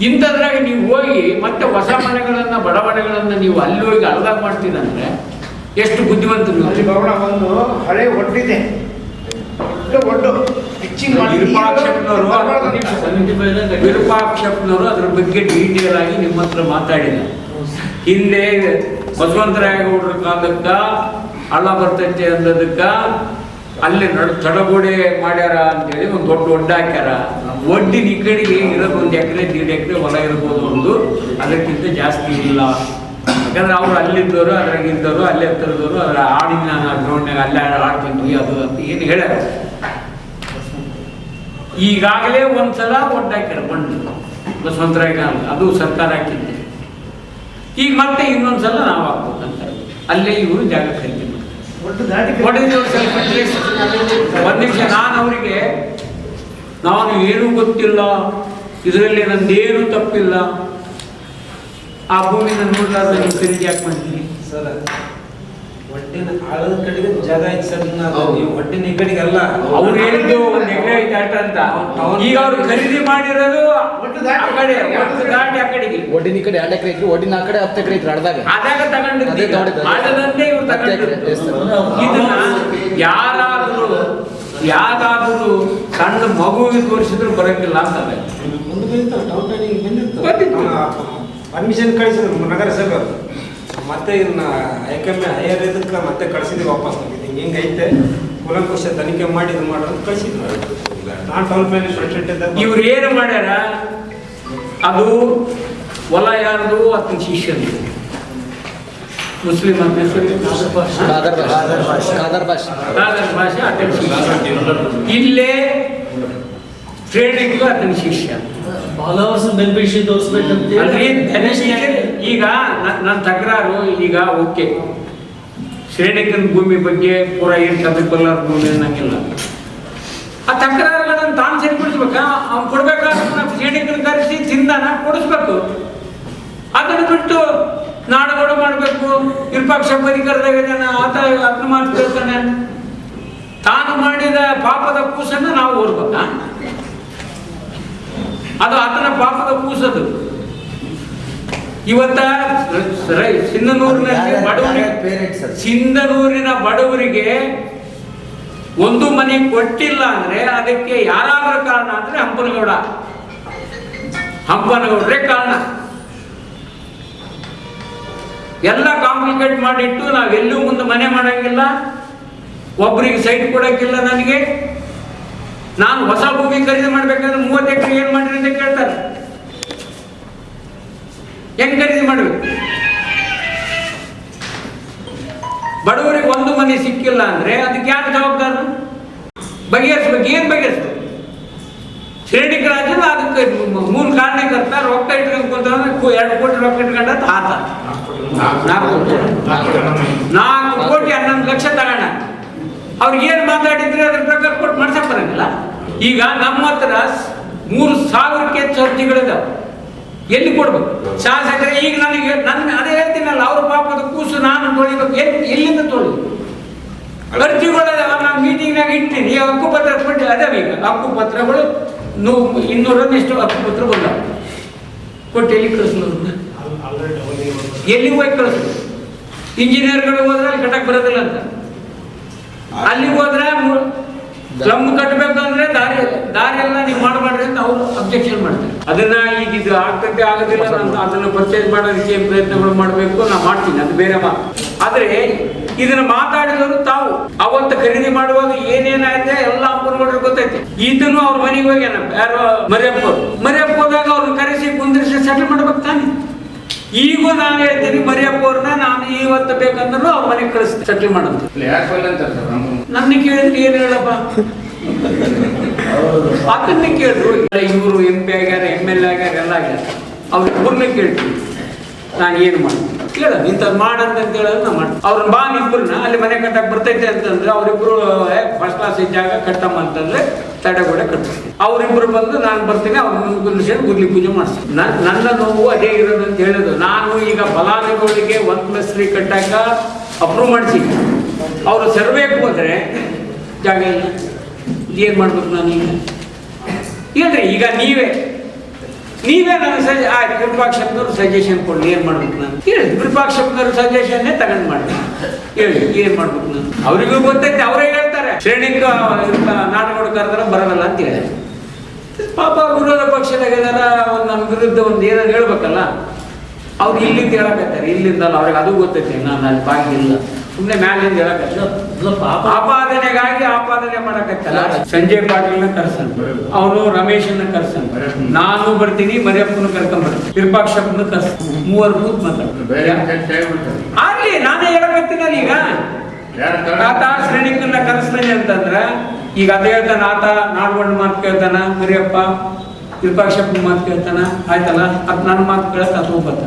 ಇಂಥದ್ರಾಗ ನೀವು ಹೋಗಿ ಮತ್ತೆ ಹೊಸ ಮನೆಗಳನ್ನು ಬಡ ಮನೆಗಳನ್ನು ನೀವು ಅಲ್ಲಿ ಹೋಗಿ ಅಳದಾಗ ಮಾಡ್ತೀರಂದ್ರೆ ಎಷ್ಟು ಬುದ್ಧಿವಂತ ನೀವು. ಒಂದು ಹಳೆ ಒಡ್ಡಿದೆ, ಒಡ್ಡು ವಿರೂಪಾಕ್ಷಪ್ಪನವರು ಅದ್ರ ಬಗ್ಗೆ ಡೀಟೇಲ್ ಆಗಿ ನಿಮ್ಮ ಹತ್ರ ಮಾತಾಡಿದ್ದಾರೆ. ಹಿಂದೆ ಬಸವಂತರಾಯಗೌಡರ ಕಾಲಕ್ಕ ಹಳ್ಳ ಬರ್ತೈತೆ ಅನ್ನೋದಕ್ಕ ಅಲ್ಲಿ ತಡಗೋಡೆ ಮಾಡ್ಯಾರ ಅಂತೇಳಿ ಒಂದು ದೊಡ್ಡ ಒಡ್ಡ ಹಾಕ್ಯಾರ. ಒಡ್ಡಿನ ಈ ಕಡೆಗೆ ಇರೋದು 1 ಎಕರೆ 1.5 ಎಕರೆ ಹೊಲ ಇರ್ಬೋದು, ಒಂದು ಅದಕ್ಕಿಂತ ಜಾಸ್ತಿ ಇಲ್ಲ. ಯಾಕಂದ್ರೆ ಅವ್ರು ಅಲ್ಲಿದ್ದವರು, ಅದ್ರಾಗಿದ್ದವರು, ಅಲ್ಲೇ ಹತ್ತಿರದವರು, ಅದರ ಹಾಡಿನ ಗ್ರೌಂಡ್ನಾಗ ಅಲ್ಲೇ ಆಡ್ತಿದ್ವಿ ಅದು ಅಂತ ಏನು ಹೇಳ್ಯಾರ. ಈಗಾಗಲೇ ಒಂದ್ಸಲ ಒಡ್ಡ ಹಾಕ್ಯಾರ ಮಣ್ಣು ಬಸವಂತರಾಯ ಕಾಲ, ಅದು ಸರ್ಕಾರ ಹಾಕಿದ್ದೆ. ಈಗ ಮತ್ತೆ ಇನ್ನೊಂದ್ಸಲ ನಾವು ಹಾಕ್ಬೇಕಂತ ಅಲ್ಲೇ ಇವರು ಜಾಗ ಖರೀದಿ ಮಾಡಿ ಒಂದು ನಿಮಿಷ. ನಾನು ಅವರಿಗೆ ನಾನು ಏನೂ ಗೊತ್ತಿಲ್ಲ, ಇದರಲ್ಲಿ ನಂದೇನು ತಪ್ಪಿಲ್ಲ, ಆ ಭೂಮಿ ನನ್ನ ನೋಡ್ಲಾರ್ದ ನೀವು ಖರೀದಿ ಯಾಕೆ ಮಾಡ್ತೀನಿ ಸರ್? ಒಟ್ಟಿನ ಆಳದ ಕಡೆಗೆ ಜಾಗ ಐತೆ ಸರ್, ನೀವು ಒಟ್ಟಿನ ಈ ಕಡೆಗೆ ಅಲ್ಲ. ಅವ್ರು ಹೇಳಿದ್ದು 1 ಎಕರೆ ಐತೆ ಅಷ್ಟ ಅಂತ. ಈಗ ಅವ್ರು ಖರೀದಿ ಮಾಡಿರೋದು ಆ ಕಡೆ ದಾಟಿ ಆ ಕಡೆಗೆ. ಒಡ್ಡಿನ ಈ ಕಡೆ 2 ಎಕರೆ ಐತ್ರಿ, ಒಡ್ಡಿನ ಆ ಕಡೆ 10 ಎಕರೆ ಐತ್ರಿ ಅಡ್ದಾಗ. ಆದಾಗ ತಗೊಂಡಿದ್ದು ಮಾಡದಂತೆ ಇವ್ರು ತಗೊಂಡಿದ್ದು. ಇದನ್ನ ಯಾರಾದ್ರೂ ಸಣ್ಣ ಮಗುವಿಗೆ ತೋರಿಸಿದ್ರು ಬರಂಗಿಲ್ಲ ಅಂತಾರೆ. ಪರ್ಮಿಷನ್ ಕಳಿಸಿದ್ರು ನಗರಸಭೆ, ಮತ್ತೆ ಇದನ್ನ ಹೈಯರ್ ಇದಕ್ಕೆ ಮತ್ತೆ ಕಳಿಸಿದ್ವಿ, ವಾಪಸ್ ಬಂದಿದ್ದೆ. ಹಿಂಗೈತೆ ಕೂಲಂಕುಷ ತನಿಖೆ ಮಾಡಿ ಇದು ಮಾಡೋದು ಕಳಿಸಿದ್ವಿ. ನಾನು ಟೌನ್ ಪ್ಲಾನಿಂಗ್ ಪ್ರೆಸಿಡೆಂಟ್ ಇದ್ದಾಗ ಇವ್ರು ಏನು ಮಾಡ್ಯಾರ, ಅದು ಹೊಲ ಯಾರ್ದು ಆತನ ಶಿಷ್ಯರು ಮುಸ್ಲಿಂ ಅಂತ ಖಾದರ್ ಭಾಷೆ ಭಾಷೆ ಆತನ ಶಿಷ್ಯ. ಇಲ್ಲೇ ಟ್ರೇಡಿಂಗ್ ಆತನ ಶಿಷ್ಯ. ಈಗ ನನ್ನ ತಕರಾರು ಈಗ ಓಕೆ, ಶ್ರೇಣಿಕನ ಭೂಮಿ ಬಗ್ಗೆ ಪೂರ ಏನು ಕದಕಲ್ಲ ಭೂಮಿ ಅನ್ನಂಗಿಲ್ಲ. ಆ ತಕರಾರುಗಳನ್ನು ತಾನು ಸರಿಪಡಿಸ್ಬೇಕಾ? ಅವ್ನು ಕೊಡ್ಬೇಕಾದ್ರೆ ಶ್ರೇಣಿಕನ ಕರೆಸಿ ತಿಂದಾನ ಕೊಡಿಸ್ಬೇಕು. ಅದನ್ನು ಬಿಟ್ಟು ನಾಡಗೌಡ ಮಾಡಬೇಕು, ವಿರೂಪಾಕ್ಷಪ್ಪ ಅಧಿಕಾರದಾಗ ಆತ ಅದನ್ನ ಮಾಡ್ತಿರ್ತಾನೆ. ತಾನು ಮಾಡಿದ ಪಾಪದ ಕೂಸನ್ನು ನಾವು ಓದ್ಬೇಕಾ? ಅದು ಆತನ ಪಾಪದ ಕೂಸದು. ಇವತ್ತ ಸಿಂಧನೂರಿನ ಬಡವರಿಗೆ ಒಂದು ಮನೆ ಕೊಟ್ಟಿಲ್ಲ ಅಂದ್ರೆ ಅದಕ್ಕೆ ಯಾರಾದ್ರೂ ಕಾರಣ ಅಂದ್ರೆ ಹಂಪನಗೌಡ್ರೆ ಕಾರಣ. ಎಲ್ಲ ಕಾಂಪ್ಲಿಕೇಟ್ ಮಾಡಿಟ್ಟು ನಾವೆಲ್ಲೂ ಮುಂದೆ ಮನೆ ಮಾಡಂಗಿಲ್ಲ, ಒಬ್ಬರಿಗೆ ಸೈಟ್ ಕೊಡಕ್ಕಿಲ್ಲ. ನನಗೆ ನಾನು ಹೊಸ ಭೂಮಿ ಖರೀದಿ ಮಾಡ್ಬೇಕಾದ್ರೆ 30 ಎಕರೆ ಏನ್ ಮಾಡ್ರಿ ಅಂತ ಕೇಳ್ತಾರೆ. ಹೆಂಗ್ ಖರೀದಿ ಮಾಡ್ಬೇಕು? ಬಡವರಿಗೆ ಒಂದು ಮನೆ ಸಿಕ್ಕಿಲ್ಲ ಅಂದ್ರೆ ಅದಕ್ಕೆ ಯಾರು ಜವಾಬ್ದಾರ? ಬಗೆಹರಿಸ್ಬೇಕು. ಏನ್ ಬಗೆಹರಿಸ್ಬೇಕು? ಶ್ರೇಣಿಕ ರಾಜ್ಯ ಅದಕ್ಕೆ ಮೂಲ ಕಾರಣಕರ್ತ ರೊಕ್ಕ ಇಟ್ಕೊಂಡ್ 2 ಕೋಟಿ ರೊಕ್ಕ ಇಟ್ಕೊಂಡ ಆತ 4 ಕೋಟಿ 11 ಲಕ್ಷ ತಗೋಣ. ಅವ್ರಿಗೆ ಏನ್ ಮಾತಾಡಿದ್ರೆ ಅದ್ರ ಪ್ರಕಾರ ಕೊಟ್ಟು ಮಾಡ್ಸಕ್ ಬರಂಗಿಲ್ಲ. ಈಗ ನಮ್ಮ ಹತ್ರ 3,000 ಹೆಚ್ಚು ಅರ್ಜಿಗಳಿದಾವೆ. ಎಲ್ಲಿ ಕೊಡ್ಬೇಕು? ಶಾಸಕರೇ ಈಗ ನನಗೆ ಅದೇ ಹೇಳ್ತೀನಲ್ಲ, ಅವ್ರ ಪಾಪದ ಕೂಸು ನಾನು ತೊಳಿಬೇಕು. ಎಲ್ಲಿಂದ ತೊಳಿ? ಅರ್ಜಿಗಳದಾವ, ನಾನು ಮೀಟಿಂಗ್ನಾಗ ಇಡ್ತೀನಿ. ಈ ಹಕ್ಕುಪತ್ರ ಕೊಟ್ಟು ಅದಾವ. ಈಗ ಹಕ್ಕುಪತ್ರಗಳು 200 ಹಕ್ಕುಪತ್ರ ಬಂದಾವ. ಕೊಟ್ಟು ಎಲ್ಲಿ ಕಳಿಸ್ಲವ್ರನ್ನ? ಎಲ್ಲಿ ಹೋಗಿ ಕಳಿಸ್ಬೇಕು? ಇಂಜಿನಿಯರ್ಗಳು ಹೋದ್ರೆ ಅಲ್ಲಿ ಕಟ್ಟಕ್ ಬರೋದಿಲ್ಲ ಅಂತ. ಅಲ್ಲಿಗೆ ಹೋದ್ರೆ ಸ್ಲಮ್ ಕಟ್ಟಬೇಕಂದ್ರೆ ದಾರಿ ಎಲ್ಲ ನೀವು ಮಾಡಬಾರ್ದು ಅಂತ ಅವ್ರು ಅಬ್ಜೆಕ್ಷನ್ ಮಾಡ್ತಾರೆ. ಅದನ್ನ ಈಗ ಇದು ಆಗ್ತದೆ ಆಗೋದಿಲ್ಲ ಅಂತ ಅದನ್ನ ಪರ್ಚೇಸ್ ಮಾಡೋದಕ್ಕೆ ಪ್ರಯತ್ನಗಳು ಮಾಡಬೇಕು. ನಾ ಮಾಡ್ತೀನಿ, ಅದು ಬೇರೆ ಮಾತು. ಆದ್ರೆ ಇದನ್ನ ಮಾತಾಡಿದವರು ತಾವು ಅವತ್ತು ಖರೀದಿ ಮಾಡುವಾಗ ಏನೇನಾಯ್ತೆ ಎಲ್ಲ ಅಪ್ಪನಗೌಡ್ರಿಗೆ ಗೊತ್ತೈತೆ. ಇದನ್ನು ಅವ್ರ ಮನೆಗೆ ಹೋಗಿ ಯಾರೋ ಮರಿಯಪ್ಪ ಹೋದಾಗ ಅವ್ರನ್ನ ಕರೆಸಿ ಕುಂದಿರಿಸಿ ಸೆಟಲ್ ಮಾಡ್ಬೇಕು ತಾನೆ. ಈಗ ನಾನು ಹೇಳ್ತೀನಿ, ಮರಿಯಪ್ಪ ಅವ್ರನ್ನ ನಾನು ಇವತ್ತು ಬೇಕಂದ್ರೂ ಅವ್ರ ಮನೆಗೆ ಕಳಿಸ್ತೀನಿ, ಸೆಟಲ್ ಮಾಡೋದು. ನನ್ನ ಕೇಳಿದ್ರೆ ಏನು ಹೇಳಪ್ಪ? ಅದನ್ನ ಕೇಳಿದ್ರು. ಇವರು MP ಆಗ್ಯಾರ, MLA ಆಗ್ಯಾರ, ಎಲ್ಲ ಆಗ್ಯಾರ. ಅವ್ರಿಬ್ಬರನ್ನೇ ಕೇಳ್ತೀನಿ ನಾನು ಏನು ಮಾಡ್ತೀನಿ ಕೇಳೋದು ಇಂಥದ್ದು ಮಾಡಂತ ಹೇಳೋದು ನಾ ಮಾಡ್ತೀನಿ ಅವ್ರನ್ನ ಬಾ ಇಬ್ಬರನ್ನ ಅಲ್ಲಿ ಮನೆ ಕಟ್ಟಕ್ಕೆ ಬರ್ತೈತೆ ಅಂತಂದ್ರೆ ಅವರಿಬ್ಬರು ಫಸ್ಟ್ ಕ್ಲಾಸ್ ಜಾಗ ಕಟ್ಟಮ್ಮ ಅಂತಂದ್ರೆ ತಡೆಗೋಡೆ ಕಟ್ಟಿಸ್ತೀನಿ ಅವರಿಬ್ಬರು ಬಂದು ನಾನು ಬರ್ತೀನಿ ಅವ್ರನ್ನ ಕುಂದಿಸ್ಕೊಂಡು ಗುದ್ಲಿ ಪೂಜೆ ಮಾಡಿಸ್ತೀನಿ ನನ್ನ ನೋವು ಅದೇ ಇರೋದು ಅಂತ ಹೇಳೋದು ನಾನು ಈಗ ಫಲಾನುಭವಿಗಳಿಗೆ 1+3 ಕಟ್ಟಾಕ ಅಪ್ರೂವ್ ಮಾಡಿಸಿ ಅವರು ಸರ್ವೇಗೆ ಹೋದರೆ ಜಾಗ ಇಲ್ಲ ಏನು ಮಾಡ್ಬೇಕು ನಾನು ಈಗ ಹೇಳ್ರಿ ಈಗ ನೀವೇ ನನಗೆ ಆಯ್ತು ವಿರೂಪಾಕ್ಷಪ್ಪನವ್ರು ಸಜೆಷನ್ ಕೊಡಿ ಏನು ಮಾಡ್ಬೇಕು ನಾನು ಹೇಳಿ ವಿರೂಪಾಕ್ಷಪ್ಪನವ್ರ ಸಜೆಷನ್ನೇ ತಗೊಂಡು ಮಾಡಿ ಹೇಳಿ ಏನು ಮಾಡ್ಬೇಕು ನಾನು ಅವರಿಗೂ ಗೊತ್ತೈತೆ ಅವರೇ ಹೇಳ್ತಾರೆ ಶ್ರೇಣಿಕ ನಾಟಕ ಕರೆದ್ರೆ ಬರಲ್ಲ ಅಂತ ಹೇಳಿ ಪಾಪ ವಿರೋಧ ಪಕ್ಷದಾಗ ನನ್ನ ವಿರುದ್ಧ ಒಂದು ಏನಾದ್ರು ಹೇಳ್ಬೇಕಲ್ಲ ಅವ್ರು ಇಲ್ಲಿಂದ ಹೇಳಕತ್ತಾರೆ ಇಲ್ಲಿಂದಲ್ಲ ಅವ್ರಿಗೆ ಅದು ಗೊತ್ತೈತೆ ನಾನು ಅಲ್ಲಿ ಬಾಗಿಲಿಲ್ಲ ಸುಮ್ಮನೆ ಮ್ಯಾಲಿಂದ ಹೇಳಕತ್ತ ಆಪಾದನೆಗಾಗಿ ಆಪಾದನೆ ಮಾಡಕತ್ತಲ್ಲ ಸಂಜಯ್ ಪಾಟೀಲ್ನ ಕರ್ಸನ್ ಅವನು ರಮೇಶನ್ನ ಕರ್ಸನ್ ನಾನು ಬರ್ತೀನಿ ಮರಿಯಪ್ಪನ ಕರ್ಕೊಂಡ್ ಬರ್ತೀನಿ ವಿರೂಪಾಕ್ಷಪ್ಪನ ಕರ್ಸ 3 ಕೂತ್ ಆಗ್ಲಿ ನಾನೇ ಹೇಳಕತ್ತೀನಲ್ಲ ಈಗ ಆತ ಶ್ರೇಣಿಕನ್ನ ಕರೆಸ್ತಾನೆ ಅಂತಂದ್ರ ಈಗ ಅದ ಹೇಳ್ತಾನ ಆತ ನಾಡ್ಗೊಂಡು ಮಾತು ಕೇಳ್ತಾನ ಮರಿಯಪ್ಪ ವಿರೂಪಾಕ್ಷಪ್ಪನ ಮಾತು ಕೇಳ್ತಾನ ಆಯ್ತಲ್ಲ ಅದ್ ನನ್ನ ಮಾತು ಕೇಳತ್ತ ಅದು ಹೋಗ್ಬತ್ತ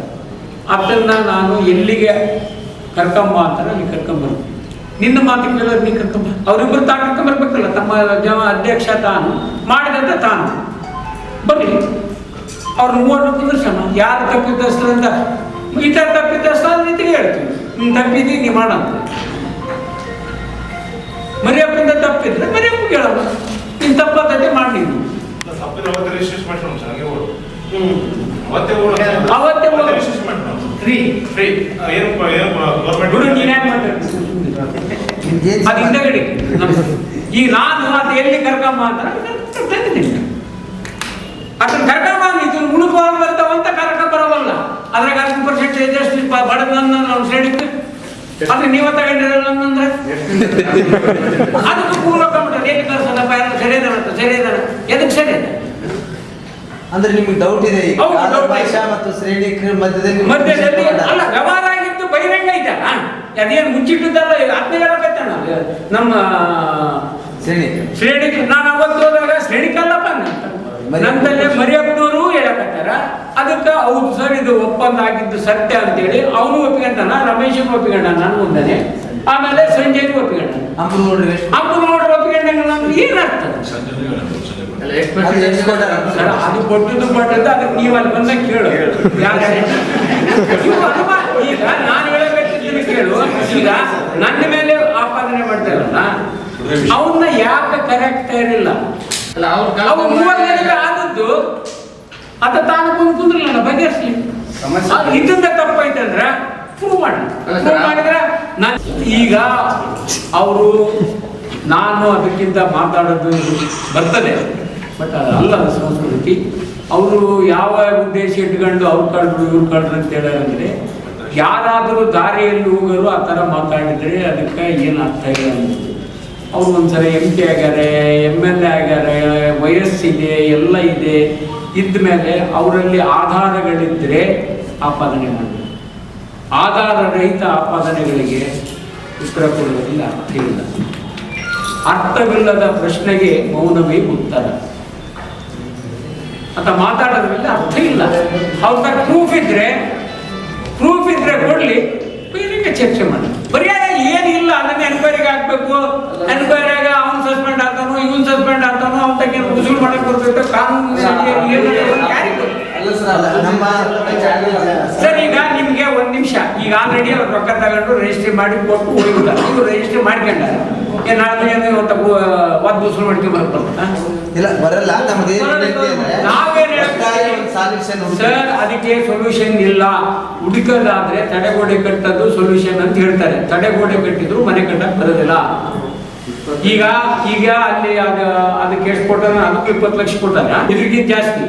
ಅದನ್ನ ನಾನು ಎಲ್ಲಿಗೆ ಕರ್ಕೊಂಬ ಅಂತಾನೆ ಅಲ್ಲಿ ಕರ್ಕೊಂಬರ್ತೀನಿ ನಿನ್ನ ಮಾತು ಕೇಳೋದು ನೀ ಕರ್ಕೊಂಬ ಅವ್ರಿಬ್ಬರು ಕರ್ಕೊಂಬರ್ಬೇಕಲ್ಲ ತಮ್ಮ ಅಧ್ಯಕ್ಷ ತಾನು ಮಾಡಿದಂತ ತಾನು ಬರ್ಲಿ ಅವ್ರನ್ನ 3 ಕುಂದ್ರಸಣ ಯಾರು ತಪ್ಪಿದ್ದಸ್ತ್ರ ಈ ಥರ ತಪ್ಪಿದ್ದಸ್ತ್ರ ನಿಂತಿಗೆ ಹೇಳ್ತೀನಿ ನೀನು ತಪ್ಪಿದ್ದಿ ನೀ ಮಾಡಂತ ಮರಿಯಪ್ಪಂದ ತಪ್ಪಿದ್ರೆ ಮರಿಯಪ್ಪ ಕೇಳಲ್ಲ ನೀನು ತಪ್ಪತ್ತೆ ಮಾಡಿ ನೀನು ಅವತ್ತೇ ಗುರು ನೀನ್ಯಾಕೆ ಮಾತಾಡ್ತೀನಿ ಅದು ಹಿಂದಗಡೆ ಈಗ ನಾನು ಅದು ಎಲ್ಲಿ ಕರ್ಕಮ್ಮ ಅಂತ ಅದನ್ನ ಕರ್ಕಮ್ಮ ಇದು ಉಳುಕುವಾಗ ಬರ್ತಾವಂತ ಕರ್ಕ ಬರೋವಲ್ಲ ಅದ್ರಾಗ 10% ಎಷ್ಟು ಬಡದ ನಾವು ಶ್ರೇಣಿಗೆ ಅಂದ್ರೆ ನೀವ ತಗೊಂಡಿರಲ್ಲ ಅಂದ್ರೆ ಅದಕ್ಕೆ ಪೂರ್ವ ಕಂಬಿಟ್ರೆ ಎಲ್ಲಿ ಕರ್ಸಲ್ಲಪ್ಪ ಎಲ್ಲ ಸರಿಯಾದ ಸರಿಯಾದ ಎದಕ್ಕೆ ಸರಿಯಾದ ಅಂದ್ರೆ ನಿಮ್ಗೆ ಡೌಟ್ ಇದೆ ಮತ್ತು ಶ್ರೇಣಿಕ ಮಧ್ಯದಲ್ಲಿ ಅಲ್ಲ ವ್ಯವಹಾರ ಆಗಿದ್ದು ಬಹಿರಂಗ ಐತಲ್ಲ ಅದೇನು ಮುಚ್ಚಿಟ್ಟದಲ್ಲ ಅದನ್ನೇ ಹೇಳಕತ್ತಾನ ನಮ್ಮ ಶ್ರೇಣಿಕ ನಾನು ಅವತ್ತು ಹೋದಾಗ ಶ್ರೇಣಿಕಲ್ಲಪ್ಪ ನಂತಲ್ಲೇ ಮರಿಯಪ್ಪನವರು ಹೇಳಕತ್ತಾರ ಅದಕ್ಕೆ ಹೌದು ಸರ್ ಇದು ಒಪ್ಪಂದ ಆಗಿದ್ದು ಸತ್ಯ ಅಂತೇಳಿ ಅವನು ಒಪ್ಪಿಕೊಂಡಾನ ರಮೇಶನ್ ಒಪ್ಪಿಕೊಂಡ ನಾನು ಮುಂದಾನೆ ಆಮೇಲೆ ಸಂಜಯ್ ಒಪ್ಪಿಕೊಂಡ ಅಂಬುನೋಡ್ರು ಒಪ್ಪಿಕೊಂಡಂಗ ಏನಾಗ್ತದೆ ಅದು ಕೊಟ್ಟದ್ದು ಅದಕ್ಕೆ ನೀವು ಅಲ್ಲಿ ಬಂದಾಗ ಕೇಳು ಈಗ ನಾನು ಹೇಳಬೇಕಿದ್ದೀನಿ ಕೇಳು ಈಗ ನನ್ನ ಮೇಲೆ ಆಪಾದನೆ ಮಾಡ್ತಾರಲ್ಲ ಅವನ್ನ ಯಾಕೆ ಕರೆಕ್ಟ್ ಇರಲಿಲ್ಲ ಅವ್ರು 3 ಜನಕ್ಕೆ ಆದದ್ದು ಅದ ತಾನು ಕುಂದ್ರಲ್ಲ ಬಗೆಹರಿಸ್ಲಿ ಇದರಿಂದ ತಪ್ಪೈತಂದ್ರ ಪ್ರೂವ್ ಮಾಡಿದ್ರೆ ಈಗ ಅವರು ನಾನು ಅದಕ್ಕಿಂತ ಮಾತಾಡೋದು ಬರ್ತದೆ ಬಟ್ ಅದಲ್ಲ ಸಂಸ್ಕೃತಿ ಅವರು ಯಾವ ಉದ್ದೇಶ ಇಟ್ಕೊಂಡು ಅವ್ರು ಕಳ್ರು ಇವ್ರು ಕಳ್ರು ಅಂತ ಹೇಳೋದಂದ್ರೆ ಯಾರಾದರೂ ದಾರಿಯಲ್ಲಿ ಹೋಗೋರು ಆ ಥರ ಮಾತಾಡಿದರೆ ಅದಕ್ಕೆ ಏನು ಅರ್ಥ ಇಲ್ಲ ಅನ್ನೋದು ಅವರು ಒಂದ್ಸಲ MP ಆಗ್ಯಾರೆ MLA ಆಗ್ಯಾರೆ ವಯಸ್ಸಿದೆ ಎಲ್ಲ ಇದೆ ಇದ್ದ ಮೇಲೆ ಅವರಲ್ಲಿ ಆಧಾರಗಳಿದ್ದರೆ ಆಪಾದನೆ ಮಾಡಬೇಕು ಆಧಾರ ರಹಿತ ಆಪಾದನೆಗಳಿಗೆ ಉತ್ತರ ಕೊಡುವುದಿಲ್ಲ ಅರ್ಥವಿಲ್ಲ ಅರ್ಥವಿಲ್ಲದ ಪ್ರಶ್ನೆಗೆ ಮೌನವೇ ಉತ್ತರ ಅಂತ ಮಾತಾಡೋದ್ರಲ್ಲಿ ಅರ್ಥ ಇಲ್ಲ ಅವ್ರ ಪ್ರೂಫ್ ಇದ್ರೆ ಕೊಡ್ಲಿ ಬೇರೆ ಚರ್ಚೆ ಮಾಡಿ ಬರಿಯಾಗ ಏನಿಲ್ಲ ಅದನ್ನ ಎನ್ಕ್ವೈರಿಗೆ ಹಾಕ್ಬೇಕು ಎನ್ಕ್ವೈರಿಯಾಗ ಅವ್ನು ಸಸ್ಪೆಂಡ್ ಆಗ್ತಾನೋ ಇವನ್ ಸಸ್ಪೆಂಡ್ ಆಗ್ತಾನೋ ಅವ್ನ ತಗ್ಗೆ ವಸೂಲು ಮಾಡಕ್ ಬರ್ತೈತೆ ಕಾನೂನು ಸರ್ ಈಗ ನಿಮ್ಗೆ 1 ನಿಮಿಷ ಈಗ ಆಲ್ರೆಡಿ ಅವ್ರು ರೊಕ್ಕ ತಗೊಂಡು ರಿಜಿಸ್ಟ್ರಿ ಮಾಡಿ ಕೊಟ್ಟು ಹೋಗ್ಬಿಡ್ತಾರೆ ಇವ್ರು ರಿಜಿಸ್ಟ್ರಿ ಮಾಡ್ಕೊಂಡಾರೆ ಒದ್ದು ವಸೂಲು ಮಾಡ್ಕೊಂಡು ಬರ್ತಾ ಇಲ್ಲ ಬರಲ್ಲ ನಮಗೆ ಸರ್ ಅದಕ್ಕೆ ಸೊಲ್ಯೂಷನ್ ಇಲ್ಲ ಹುಡುಕದಾದ್ರೆ ತಡೆಗೋಡೆ ಕಟ್ಟೋದು ಸೊಲ್ಯೂಷನ್ ಅಂತ ಹೇಳ್ತಾರೆ ತಡೆಗೋಡೆ ಕಟ್ಟಿದ್ರು ಮನೆ ಕಟ್ಟಕ್ ಬರೋದಿಲ್ಲ ಈಗ ಅಲ್ಲಿ ಅದಕ್ಕೆ ಎಷ್ಟು ಕೊಟ್ಟಾರ ಅದಕ್ಕೆ 20 ಲಕ್ಷ ಕೊಟ್ಟಾರ ಇದ್ರಿಗಿಂತ ಜಾಸ್ತಿ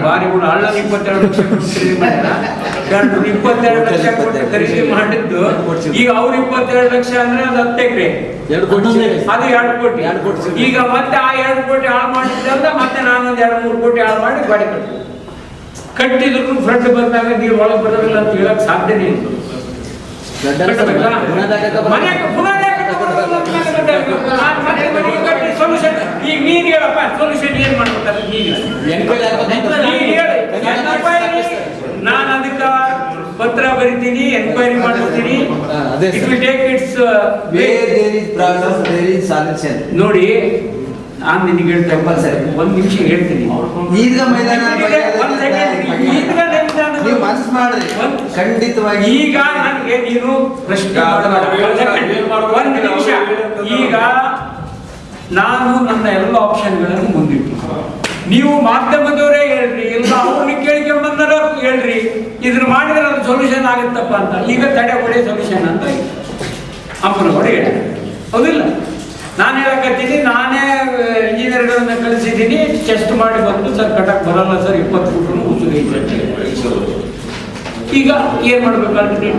ಬಾರಿ ಕೂಡ ಹಳ್ಳ 22 ಲಕ್ಷ ಖರೀದಿ ಮಾಡ್ಯಾರ 22 ಲಕ್ಷ ಕೊಟ್ಟು ಖರೀದಿ ಮಾಡಿದ್ದು ಈಗ ಅವ್ರು 22 ಲಕ್ಷ ಅಂದ್ರೆ ಅದು 10 ಎಕರೆ 2 ಕೋಟಿ ಅದು 2 ಕೋಟಿ ಈಗ ಮತ್ತೆ ಆ 2 ಕೋಟಿ ಹಾಳು ಮಾಡಿದ್ರಲ್ಲ ಮತ್ತೆ ನಾನೊಂದು 2-3 ಕೋಟಿ ಹಾಳು ಮಾಡಿ ಗಾಡಿ ಕಟ್ಟಿದ್ರು ಫ್ರಂಟ್ ಬಂದಾಗ ನೀವು ಒಳಗೆ ಬರೋದಿಲ್ಲ ಅಂತ ಹೇಳಕ್ ಸಾಧ್ಯನೇ ಇಲ್ಲ ಸೊಲ್ಯೂಷನ್ ಈಗ ನೀನ್ ಹೇಳಪ್ಪ ಸೊಲ್ಯೂಷನ್ ಏನ್ ಮಾಡ್ಬೇಕು ನಾನು ಅದಕ್ಕೆ ಪತ್ರ ಬರಿತೀನಿ, ಎನ್ಕ್ವೈರಿ ಮಾಡ್ತೀನಿ. ಅದೇ It will take its Where there is process, there is solution. ನೋಡಿ, ನಾನು ನಿನಗೆ ಹೇಳ್ತಾ ಒಂದು ನಿಮಿಷ ಹೇಳ್ತೀನಿ. ಈಗ ಮೈದಾನ ಒಂದ್ ಸೆಕೆಂಡ್, ಈಗ ನೀವು ಮನಸ್ಸು ಮಾಡ್ರಿ ಖಂಡಿತವಾಗಿ. ಈಗ ನನಗೆ ನೀನು ಪ್ರಶ್ನೆ ಒಂದು ನಿಮಿಷ. ಈಗ ನಾನು ನನ್ನ ಎಲ್ಲ ಆಪ್ಷನ್ಗಳನ್ನು ಮುಂದಿಟ್ಟು, ನೀವು ಮಾಧ್ಯಮದವರೇ ಹೇಳ್ರಿ, ಇಲ್ಲ ಅವ್ರನ್ನ ಕೇಳ್ಕೊಂಬಂದಾರ ಹೇಳ್ರಿ, ಇದನ್ನ ಮಾಡಿದ್ರೆ ಅದು ಸೊಲ್ಯೂಷನ್ ಆಗುತ್ತಪ್ಪ ಅಂತ. ಈಗ ತಡೆ ಒಳ್ಳೆ ಸೊಲ್ಯೂಷನ್ ಅಂತ ಅಪ್ಪನವರು ಹೇಳಿ, ಹೌದಿಲ್ಲ? ನಾನು ಹೇಳಕತ್ತೀನಿ, ನಾನೇ ಇಂಜಿನಿಯರ್ಗಳನ್ನ ಕಳಿಸಿದ್ದೀನಿ, ಟೆಸ್ಟ್ ಮಾಡಿ ಬಂದು ಸರ್ ಕಟ್ಟಕ್ಕೆ ಬರಲ್ಲ ಸರ್, 20 ಫುಟ್ ಉಸುಗೈತೆ ಅಂತ ಹೇಳಿ. ಈಗ ಏನು ಮಾಡ್ಬೇಕು? ಆಲ್ಟರ್ನೇಟಿವ್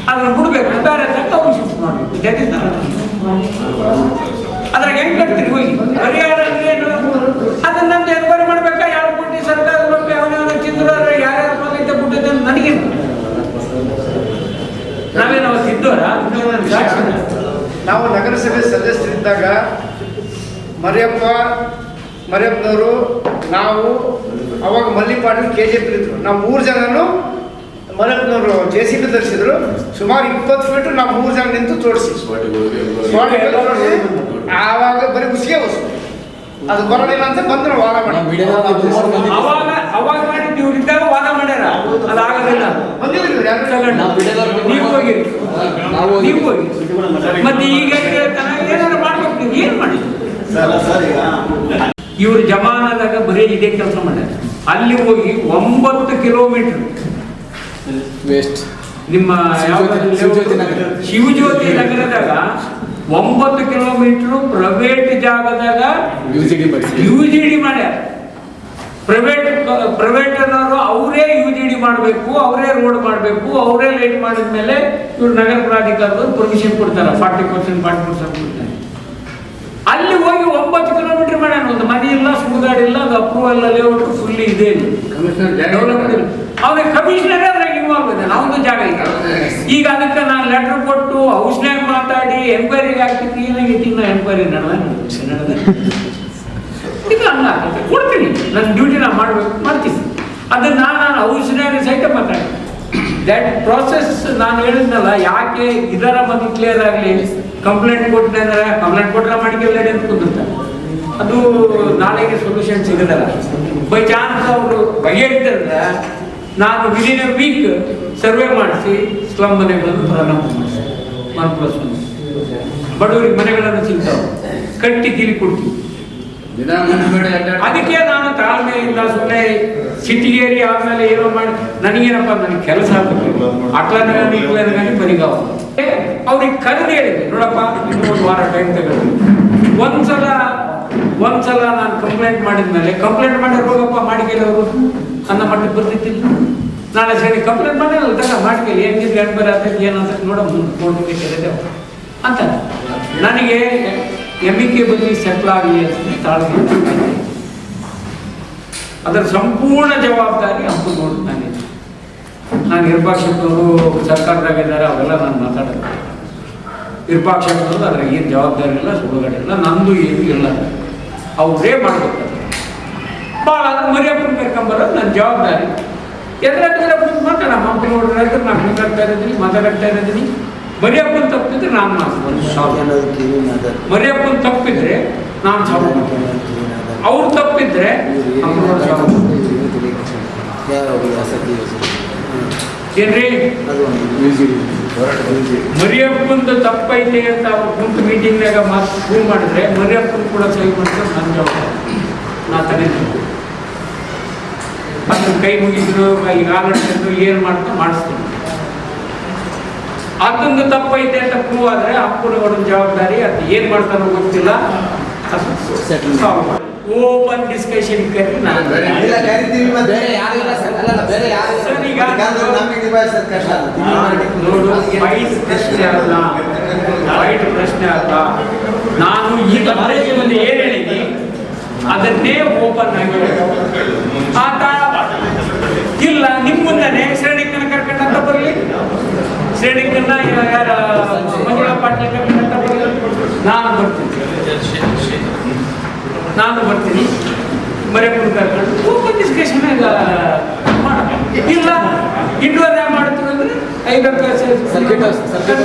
ಅದನ್ನು ಬಿಡ್ಬೇಕು, ಬೇರೆ ತಕ್ಕ ಅವ್ರು ಶಿಫ್ಟ್ ಮಾಡಬೇಕು. ಅದ್ರಾಗ ಹೆಂಗ್ ಕಟ್ತೀರಿ ಹೋಗಿ? ಪರಿಹಾರ ಏನು ಅದನ್ನಂತ ಎನ್ಕ್ವೈರಿ ಮಾಡ್ಬೇಕಾ? ಯಾವ ಕೊಟ್ಟು ಸರ್ಕಾರದ ಬಗ್ಗೆ ಅವನವನ ಚಿತ್ರ ಯಾರ್ಯಾರ ಬಂದೈತೆ ಬಿಟ್ಟಿದ್ದೆ ಅಂತ ನನಗೇನು? ನಾವೇನು ಅವತ್ತು ಇದ್ದೋರ? ನಾವು ನಗರಸಭೆ ಸದಸ್ಯರಿದ್ದಾಗ ಮರಿಯಪ್ಪನವರು, ನಾವು ಅವಾಗ ಮಲ್ಲಿಪಾಟೀಲ್ KJP ಇದ್ರು. ನಾವು 3 ಜನನು ಮರಿಯಪ್ಪನವರು JCB ತರಿಸಿದ್ರು. ಸುಮಾರು 20 ಫೀಟ್ ನಾವು 3 ಜನ ನಿಂತು ತೋರಿಸಿ ಆವಾಗ ಬರೀ ಉಸಿಗೆ ವಸ್ತು ಅದು ಬರೋದಿಲ್ಲ ಅಂತ ಬಂದ್ರು ವಾದ ಮಾಡಿ. ಅವಾಗ ಮಾಡಿದ್ದು ಇವ್ರಿದ್ದಾಗ ವಾದ ಮಾಡ್ಯಾರ, ಅದಾಗೋದಿಲ್ಲ. ನೀವು ಹೋಗಿ ಮತ್ತೆ ಈಗ ಏನಾದ್ರು ಮಾಡ್ಬೇಕು, ನೀವು ಏನ್ ಮಾಡಿ? ಇವ್ರ ಜಮಾನದಾಗ ಬರೀ ಇದೇ ಕೆಲಸ ಮಾಡ್ಯಾರ. ಅಲ್ಲಿ ಹೋಗಿ 9 ಕಿಲೋಮೀಟರ್ ವೇಸ್ಟ್ ನಿಮ್ಮ ಶಿವಜ್ಯೋತಿ ನಗರದಾಗ 9 ಕಿಲೋಮೀಟರ್ ಪ್ರೈವೇಟ್ ಜಾಗದಾಗ UGD ಮಾಡ್ಯಾರ. ಪ್ರೈವೇಟ್ ಅನ್ನೋರು ಅವರೇ UGD ಮಾಡಬೇಕು, ಅವರೇ ರೋಡ್ ಮಾಡಬೇಕು, ಅವರೇ ಲೈಟ್ ಮಾಡಿದ್ಮೇಲೆ ಇವ್ರು ನಗರ ಪ್ರಾಧಿಕಾರದವ್ರು ಪರ್ಮಿಷನ್ ಕೊಡ್ತಾರೆ. 40% ಕೊಡ್ತಾರೆ. ಅಲ್ಲಿ ಹೋಗಿ 9 ಕಿಲೋಮೀಟರ್ ಮಾಡ್ಯಾನ. ಒಂದು ಮನೆ ಇಲ್ಲ, ಸುಡುಗಾಡು ಇಲ್ಲ, ಅದು ಅಪ್ರೂವಲ್ ಲೇಔಟ್ ಫುಲ್ಲಿ ಇದೆ. ಡೆವಲಪ್ಮೆಂಟ್ ಅವ್ರಿಗೆ ಕಮಿಷನರ್ ಅದ್ರಾಗ ಇನ್ವಾಲ್ವ್ ಇದೆ. ನಾವೊಂದು ಜಾಗ ಇದೆ. ಈಗ ಅದಕ್ಕೆ ನಾನು ಲೆಟರ್ ಕೊಟ್ಟು ಹೌಸ್ನ್ಯಾಗ ಮಾತಾಡಿ ಎನ್ಕ್ವೈರಿಗೆ ಹಾಕ್ತಿತ್ತು. ಏನಾಗೈತಿ ನಾ ಎನ್ಕ್ವೈರಿ ನಡೆದ ಇದು ಹಂಗ ಕೊಡ್ತೀನಿ. ನನ್ನ ಡ್ಯೂಟಿ ನಾನು ಮಾಡ್ತೀನಿ. ಅದನ್ನ ನಾನು ಹೌಸ್ನ್ಯಾಗ ಸಹಿತ ಮಾತಾಡಿ ದಟ್ ಪ್ರಾಸೆಸ್ ನಾನು ಹೇಳಿದ್ನಲ್ಲ. ಯಾಕೆ ಇದರ ಮೊದಲು ಕ್ಲಿಯರ್ ಆಗಲಿ? ಕಂಪ್ಲೇಂಟ್ ಕೊಟ್ಟೆ ಅಂದ್ರೆ ಕಂಪ್ಲೇಂಟ್ ಕೊಟ್ಟರೆ ಮಾಡಿಕೆಲ್ಲ ಅಂತ ಕುಂದಿರ್ತಾರೆ. ಅದು ನಾಳೆಗೆ ಸೊಲ್ಯೂಷನ್ ಸಿಗೋದಲ್ಲ. ಬೈ ಚಾನ್ಸ್ ಅವರು ಬಗೆಹರಿದ್ರೆ ನಾನು ವಿದಿನ್ ಎ ವೀಕ್ ಸರ್ವೆ ಮಾಡಿಸಿ ಸ್ಲಮ್ ಮನೆಗಳನ್ನು ಪ್ರಾರಂಭ ಮಾಡಿಸಿ 1+1 ಬಡವರಿಗೆ ಮನೆಗಳನ್ನು ಸಿಗ್ತಾವೆ, ಕಟ್ಟಿ ಕಿಲಿ ಕೊಡ್ತೀವಿ. ಅದಕ್ಕೆ ನಾನು ತಾಳ್ಮೆಯಿಂದ ಸುಮ್ಮನೆ ಸಿಟಿಗೇರಿ ಆದ್ಮೇಲೆ ಏನೋ ಮಾಡಿ ನನಗೇನಪ್ಪ, ನನಗೆ ಕೆಲಸ ಆಗ್ಬೇಕು. ಅಟ್ಲನಗಾನಿ ಬರಿಗಾವ ಅವ್ರಿಗೆ ಕರೆದು ಹೇಳಿದೆ, ನೋಡಪ್ಪ ಇನ್ನೊಂದು ವಾರ ಟೈಮ್ ತಗೊಳ್ಳಿ. ಒಂದ್ಸಲ ನಾನು ಕಂಪ್ಲೇಂಟ್ ಮಾಡಿದ್ಮೇಲೆ ಕಂಪ್ಲೇಂಟ್ ಮಾಡಿ ಹೋಗಪ್ಪ ಮಾಡಿಕೆಲ್ಲವರು ಅನ್ನೋ ಮಟ್ಟಿಗೆ ಬರ್ತಿತ್ತಿಲ್ಲ. ನಾಳೆ ಸರಿ ಕಂಪ್ಲೇಂಟ್ ಮಾಡಿಲ್ಲ ತಗ ಮಾಡಿಕೆಲಿ ಹೆಂಗಿದ್ರೆ ಎನ್ಕ್ವೈರಿ ಆಗ್ತೈತಿ ಏನಂತ ನೋಡ ಮುಂದೆ ಕೇಳಿದೆವು ಅಂತ. ನನಗೆ MEK ಬದಲಿ ಸೆಟ್ಲ್ ಆಗಲಿ ಅಂತ ತಾಳ್ಮೆ. ಅದರ ಸಂಪೂರ್ಣ ಜವಾಬ್ದಾರಿ ಅಂತ ನೋಡ್ತಾನೆ. ನಾನು ವಿರೂಪಾಕ್ಷಪ್ಪನವರು ಸರ್ಕಾರದಾಗ ಇದ್ದಾರೆ, ಅವೆಲ್ಲ ನಾನು ಮಾತಾಡೋದು. ವಿರೂಪಾಕ್ಷಪ್ಪನವರು ಅದ್ರಾಗ ಏನು ಜವಾಬ್ದಾರಿ ಇಲ್ಲ, ಸುಡುಗಡೆ ಇಲ್ಲ, ನಂದು ಏನು ಇಲ್ಲ. ಅವರೇ ಮಾಡ್ಬೇಕು. ಭಾಳ ಅಂದ್ರೆ ಮರಿಯಪ್ಪನ ಕರ್ಕೊಂಬರೋದು ನನ್ನ ಜವಾಬ್ದಾರಿ. ಎದುರಾಗ ಮಾತ್ರ ನಮ್ಮ ಅಪ್ಪ ನೋಡಿದ್ರೆ ನಾನು ಮಾತಾಡ್ತಾ ಇರೋದೀನಿ. ಮರಿಯಪ್ಪನ ತಪ್ಪಿದ್ರೆ ನಾನು ಮರಿಯಪ್ಪನ ತಪ್ಪಿದ್ರೆ ನಾನು ಸಾವು, ಅವ್ರು ತಪ್ಪಿದ್ರೆ ಏನ್ರಿ ಮರಿಯಪ್ಪಂದ ತಪ್ಪೈತೆ ಅಂತ ಅವ್ರು ಕುಂತು ಮೀಟಿಂಗ್ನಾಗ ಮಾತು ಪ್ರೂವ್ ಮಾಡಿದ್ರೆ ಮರಿಯಪ್ಪನ ಕೂಡ ಸಹಿ ಮಾಡಿದ್ರೆ ನನ್ನ ಜವಾಬ್ದಾರಿ. ನಾ ತಗೊಂಡು ಅದನ್ನ ಕೈ ಮುಗಿದ್ರು ಈಗ ಆಲೋಚಿಸಿದ್ರು ಏನು ಮಾಡ್ತಾ ಮಾಡಿಸ್ತೀನಿ. ಅದೊಂದು ತಪ್ಪೈತೆ ಅಂತ ಪ್ರೂವ್ ಆದರೆ ಅಪ್ಪನ ಜವಾಬ್ದಾರಿ. ಅದು ಏನು ಮಾಡ್ತಾನೋ ಗೊತ್ತಿಲ್ಲ. ಓಪನ್ ಡಿಸ್ಕಷನ್ ಕರಿ ನಾನು ನೋಡು, ವೈಟ್ ಪ್ರಶ್ನೆ ಅಲ್ಲ, ವೈಟ್ ಪ್ರಶ್ನೆ ಅಲ್ಲ. ನಾನು ಈಗ ಏನು ಹೇಳಿದ್ದೀನಿ ಅದನ್ನೇ ಓಪನ್ ಆಗಿ ಆತ ಇಲ್ಲ. ನಿಮ್ಮ ಮುಂದೆನೆ ಶ್ರೇಣಿಕನ ಕರ್ಕೊಂಡಂತ ಬರಲಿ, ಶ್ರೇಣಿಕನ್ನ ಯಾರ ಮಂಜುಳಾ ಪಾಟೀಲ್ ಕರ್ಕೊಂಡಂತ ಬರಲಿ, ನಾನು ಬರ್ತೀನಿ. ಮರೆಪುರ ಕರ್ಕೊಂಡು ಓಪನ್ ಡಿಸ್ಕಷನ್ ಎಲ್ಲ ಮಾಡೋಣ. ಇಲ್ಲ ಇಂಡೋರ್ ಮಾಡ್ತೀವಿ ಅಂದ್ರೆ Circuit house- ಸರ್ಕ್ಯೂಟ್